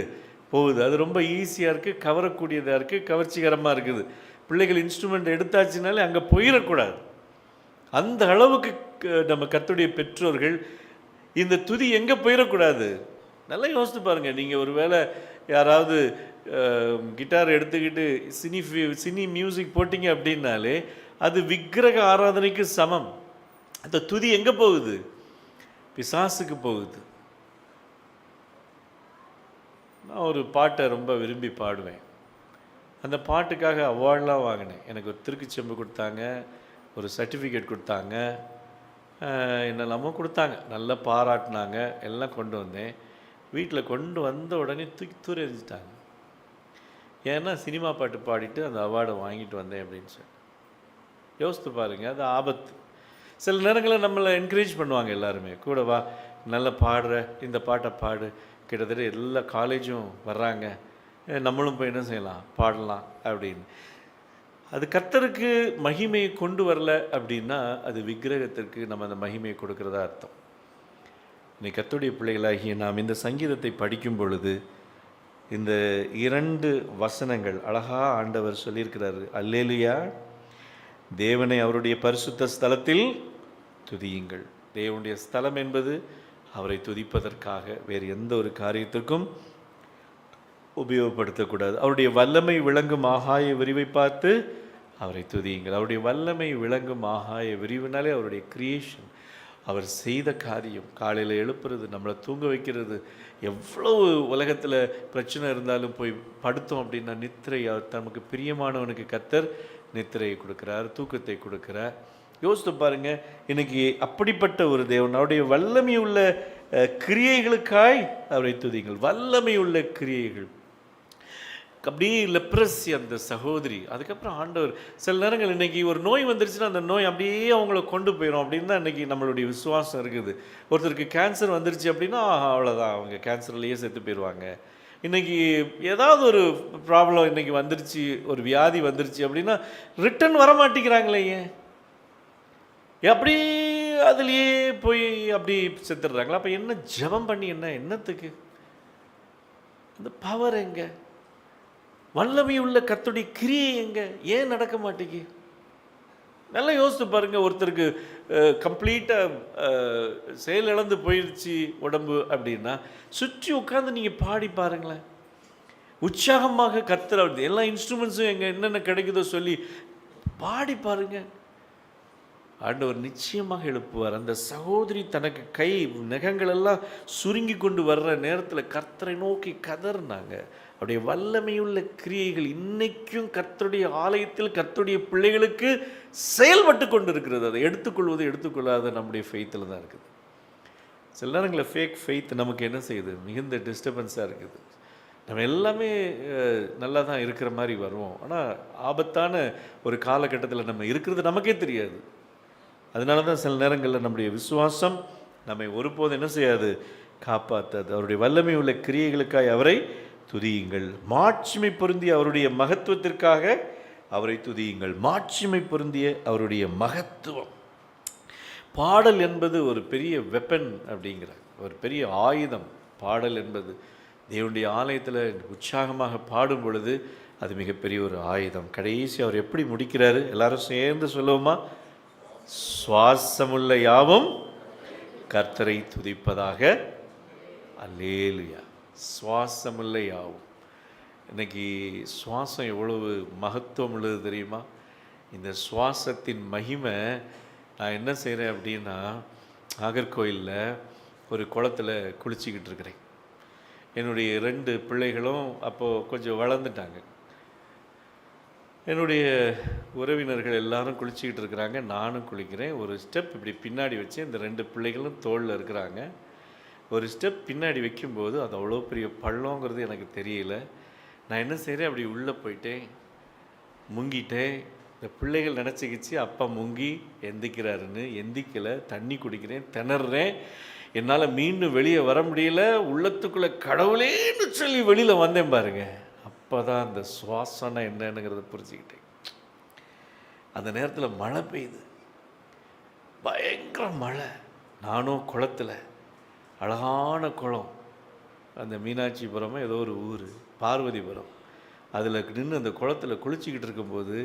Speaker 1: போகுது. அது ரொம்ப ஈஸியாக இருக்குது, கவரக்கூடியதாக இருக்குது, கவர்ச்சிகரமாக இருக்குது. பிள்ளைகள் இன்ஸ்ட்ருமெண்ட் எடுத்தாச்சுனாலே அங்கே போயிடக்கூடாது. அந்த அளவுக்கு நம்ம கர்த்தருடைய பெற்றோர்கள் இந்த துதி எங்கே போயிடக்கூடாது. நல்லா யோசித்து பாருங்கள். நீங்கள் ஒரு வேளை யாராவது கிட்டார் எடுத்துக்கிட்டு சினி மியூசிக் போட்டிங்க அப்படின்னாலே அது விக்கிரக ஆராதனைக்கு சமம். அந்த துதி எங்கே போகுது? பிசாசுக்கு போகுது. நான் ஒரு பாட்டை ரொம்ப விரும்பி பாடுவேன். அந்த பாட்டுக்காக அவார்டெலாம் வாங்கினேன். எனக்கு ஒரு திருக்குச்செம்பு கொடுத்தாங்க, ஒரு சர்டிஃபிகேட் கொடுத்தாங்க, என்னெல்லாமோ கொடுத்தாங்க, நல்லா பாராட்டினாங்க, எல்லாம் கொண்டு வந்தேன். வீட்டில் கொண்டு வந்த உடனே தூக்கி தூர எறிஞ்சிட்டாங்க. ஏன்னா சினிமா பாட்டு பாடிட்டு அந்த அவார்டை வாங்கிட்டு வந்தேன் அப்படின்னு சொல்லி. யோசித்து பாருங்கள், அது ஆபத்து. சில நேரங்களில் நம்மளை என்கரேஜ் பண்ணுவாங்க எல்லாருமே, கூட வா, நல்லா பாடுற, இந்த பாட்டை பாடு. கிட்டத்தட்ட எல்லா காலேஜும் வர்றாங்க, நம்மளும் போய் என்ன செய்யலாம், பாடலாம் அப்படின்னு. அது கர்த்தருக்கு மகிமையை கொண்டு வரல அப்படின்னா அது விக்கிரகத்திற்கு நம்ம அந்த மகிமையை கொடுக்குறதா அர்த்தம். இன்னைக்கு கர்த்தருடைய பிள்ளைகளாகிய நாம் இந்த சங்கீதத்தை படிக்கும் பொழுது இந்த 2 வசனங்கள் அழகாக ஆண்டவர் சொல்லியிருக்கிறாரு. அல்லேலுயா, தேவனை அவருடைய பரிசுத்த ஸ்தலத்தில் துதியுங்கள். தேவனுடைய ஸ்தலம் என்பது அவரை துதிப்பதற்காக வேறு எந்த ஒரு காரியத்திற்கும் உபயோகப்படுத்தக்கூடாது. அவருடைய வல்லமை விளங்கும் ஆகாய விரிவை பார்த்து அவரை துதியுங்கள். அவருடைய வல்லமை விளங்கும் ஆகாய விரிவுனாலே அவருடைய கிரியேஷன், அவர் செய்த காரியம். காலையில் எழுப்புறது, நம்மளை தூங்க வைக்கிறது. எவ்வளவு உலகத்தில் பிரச்சனை இருந்தாலும் போய் படுத்தோம் அப்படின்னா நித்திரை, நமக்கு பிரியமானவனுக்கு கர்த்தர் நித்திரையை கொடுக்குறார், தூக்கத்தை கொடுக்குறார். யோசித்து பாருங்கள், இன்னைக்கு அப்படிப்பட்ட ஒரு தேவன், அவருடைய வல்லமை உள்ள கிரியைகளுக்காய் அவரை துதிங்கள். வல்லமை உள்ள கிரியைகள். அப்படியே லெப்ரசி அந்த சகோதரி, அதுக்கப்புறம் ஆண்டவர் சில நேரங்கள் இன்றைக்கி ஒரு நோய் வந்துருச்சுன்னா அந்த நோய் அப்படியே அவங்கள கொண்டு போயிடும் அப்படின்னு தான் இன்றைக்கி நம்மளுடைய விசுவாசம் இருக்குது. ஒருத்தருக்கு கேன்சர் வந்துருச்சு அப்படின்னா அவ்வளோதான், அவங்க கேன்சர்லேயே செத்து போயிடுவாங்க. இன்றைக்கி ஏதாவது ஒரு ப்ராப்ளம் இன்றைக்கி வந்துருச்சு, ஒரு வியாதி வந்துருச்சு அப்படின்னா ரிட்டன் வர மாட்டேங்கிறாங்களே, ஏன் அப்படி அதுலேயே போய் அப்படி செத்துடுறாங்களா? அப்போ என்ன ஜெபம் பண்ணி என்னத்துக்கு? அந்த பவர் எங்கே? வல்லமை உள்ள கர்த்தருடைய கிரியை எங்கே? ஏன் நடக்க மாட்டேங்கி? நல்லா யோசித்து பாருங்கள். ஒருத்தருக்கு கம்ப்ளீட்டாக செயலிழந்து போயிடுச்சு உடம்பு அப்படின்னா சுற்றி உட்காந்து நீங்கள் பாடி பாருங்களேன். உற்சாகமாக கர்த்தர் எல்லா இன்ஸ்ட்ருமெண்ட்ஸும் எங்கே என்னென்ன கிடைக்குதோ சொல்லி பாடி பாருங்கள். ஆண்டவர் நிச்சயமாக எழுப்புவார். அந்த சகோதரி தனக்கு கை நகங்களெல்லாம் சுருங்கி கொண்டு வர்ற நேரத்தில் கர்த்தரை நோக்கி கதறினாங்க. அவருடைய வல்லமையுள்ள கிரியைகள் இன்னைக்கும் கர்த்தருடைய ஆலயத்தில் கர்த்தருடைய பிள்ளைகளுக்கு செயல்பட்டு கொண்டு இருக்கிறது. அதை எடுத்துக்கொள்வது எடுத்துக்கொள்ளாத நம்முடைய ஃபெய்த்தில் தான் இருக்குது. சில நேரங்களில் ஃபேக் ஃபெய்த் நமக்கு என்ன செய்யுது, மிகுந்த டிஸ்டர்பன்ஸாக இருக்குது. நம்ம எல்லாமே நல்லா தான் இருக்கிற மாதிரி வருவோம், ஆனால் ஆபத்தான ஒரு காலகட்டத்தில் நம்ம இருக்கிறது நமக்கே தெரியாது. அதனால தான் சில நேரங்களில் நம்முடைய விசுவாசம் நம்மை ஒருபோது என்ன செய்யாது, காப்பாற்றாது. அவருடைய வல்லமை உள்ள கிரியைகளுக்காக அவரை துதியுங்கள். மாட்சிமை பொருந்திய அவருடைய மகத்துவத்திற்காக அவரை துதியுங்கள். மாட்சிமை பொருந்திய அவருடைய மகத்துவம். பாடல் என்பது ஒரு பெரிய வெப்பன் அப்படிங்கிறார், ஒரு பெரிய ஆயுதம். பாடல் என்பது தேவனுடைய ஆலயத்தில் உற்சாகமாக பாடும் பொழுது அது மிகப்பெரிய ஒரு ஆயுதம். கடைசி அவர் எப்படி முடிக்கிறாரு, எல்லாரும் சேர்ந்து சொல்லுவோமா? சுவாசமுள்ள யாவும் கர்த்தரை துதிப்பதாக. அல்லேலுயா. சுவாசமுள்ள யாவும். இன்னைக்கு சுவாசம் எவ்வளவு மகத்துவம் உள்ளது தெரியுமா? இந்த சுவாசத்தின் மகிமை. நான் என்ன செய்கிறேன் அப்படின்னா, நாகர்கோயிலில் ஒரு குளத்தில் குளிச்சிக்கிட்டு இருக்கிறேன். என்னுடைய 2 பிள்ளைகளும் அப்போது கொஞ்சம் வளர்ந்துட்டாங்க. என்னுடைய உறவினர்கள் எல்லாரும் குளிச்சிக்கிட்டு இருக்கிறாங்க, நானும் குளிக்கிறேன். ஒரு ஸ்டெப் இப்படி பின்னாடி வச்சு இந்த 2 பிள்ளைகளும் தோளில் இருக்கிறாங்க. ஒரு ஸ்டெப் பின்னாடி வைக்கும்போது அது அவ்வளோ பெரிய பள்ளங்கிறது எனக்கு தெரியல. நான் என்ன செய்கிறேன், அப்படி உள்ளே போயிட்டேன், முங்கிட்டேன். இந்த பிள்ளைகள் நினச்சிக்கிச்சு அப்பா முங்கி எந்திக்கிறாருன்னு. எந்திக்கலை. தண்ணி குடிக்கிறேன், திணறேன். என்னால் மீண்டும் வெளியே வர முடியல. உள்ளத்துக்குள்ளே கடவுளேன்னு சொல்லி வெளியில் வந்தேன் பாருங்க. அப்போ தான் அந்த சுவாசம்னா என்னங்கிறத புரிஞ்சுக்கிட்டேன். அந்த நேரத்தில் மழை பெய்யுது, பயங்கர மழை. நானும் குளத்தில், அழகான குளம், அந்த மீனாட்சிபுரமோ ஏதோ ஒரு ஊர், பார்வதிபுரம், அதில் நின்று அந்த குளத்தில் குளிச்சிக்கிட்டு இருக்கும்போது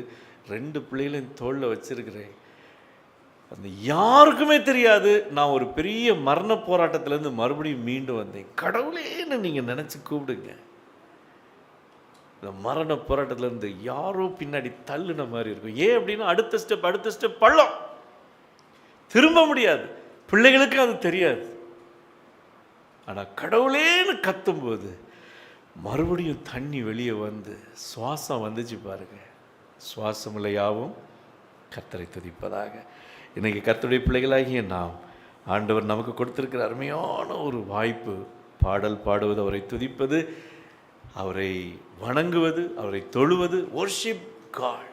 Speaker 1: 2 பிள்ளைகளையும் தோளில் வச்சுருக்கிறேன். அந்த யாருக்குமே தெரியாது நான் ஒரு பெரிய மரண போராட்டத்திலேருந்து மறுபடியும் மீண்டு வந்தேன். கடவுளேன்னு நீங்கள் நினச்சி கூப்பிடுங்க. இந்த மரண போராட்டத்திலேருந்து யாரோ பின்னாடி தள்ளுன மாதிரி இருக்கும். ஏன் அப்படின்னா அடுத்த ஸ்டெப் பள்ளம், திரும்ப முடியாது. பிள்ளைகளுக்கு அது தெரியாது. ஆனால் கடவுளேன்னு கத்தும்போது மறுபடியும் தண்ணி வெளியே வந்து சுவாசம் வந்துச்சு பாருங்க. சுவாசமுள்ள யாவும் கர்த்தரை துதிப்பதாக. இன்றைக்கி கர்த்தருடைய பிள்ளைகளாகிய நாம், ஆண்டவர் நமக்கு கொடுத்திருக்கிற அருமையான ஒரு வாய்ப்பு, பாடல் பாடுவது, அவரை துதிப்பது, அவரை வணங்குவது, அவரை தொழுவது, வொர்ஷிப் காட்.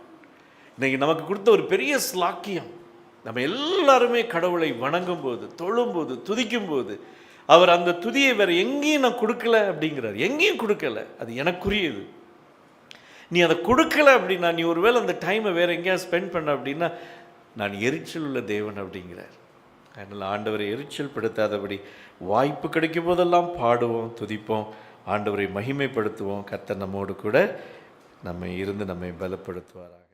Speaker 1: இன்றைக்கி நமக்கு கொடுத்த ஒரு பெரிய ஸ்லாக்கியம். நம்ம எல்லாருமே கடவுளை வணங்கும் போது, தொழும்போது, துதிக்கும்போது, அவர் அந்த துதியை வேறு எங்கேயும் நான் கொடுக்கல அப்படிங்கிறார். எங்கேயும் கொடுக்கல, அது எனக்குரியது. நீ அதை கொடுக்கல அப்படின்னா, நீ ஒருவேளை அந்த டைமை வேறு எங்கேயாவது ஸ்பெண்ட் பண்ண அப்படின்னா, நான் எரிச்சல் உள்ள தேவன் அப்படிங்கிறார். அதனால் ஆண்டவரை எரிச்சல் படுத்தாதபடி வாய்ப்பு கிடைக்கும் போதெல்லாம் பாடுவோம், துதிப்போம், ஆண்டவரை மகிமைப்படுத்துவோம். கர்த்தர் நம்மோடு கூட நம்மை இருந்து நம்மை பலப்படுத்துவாராக.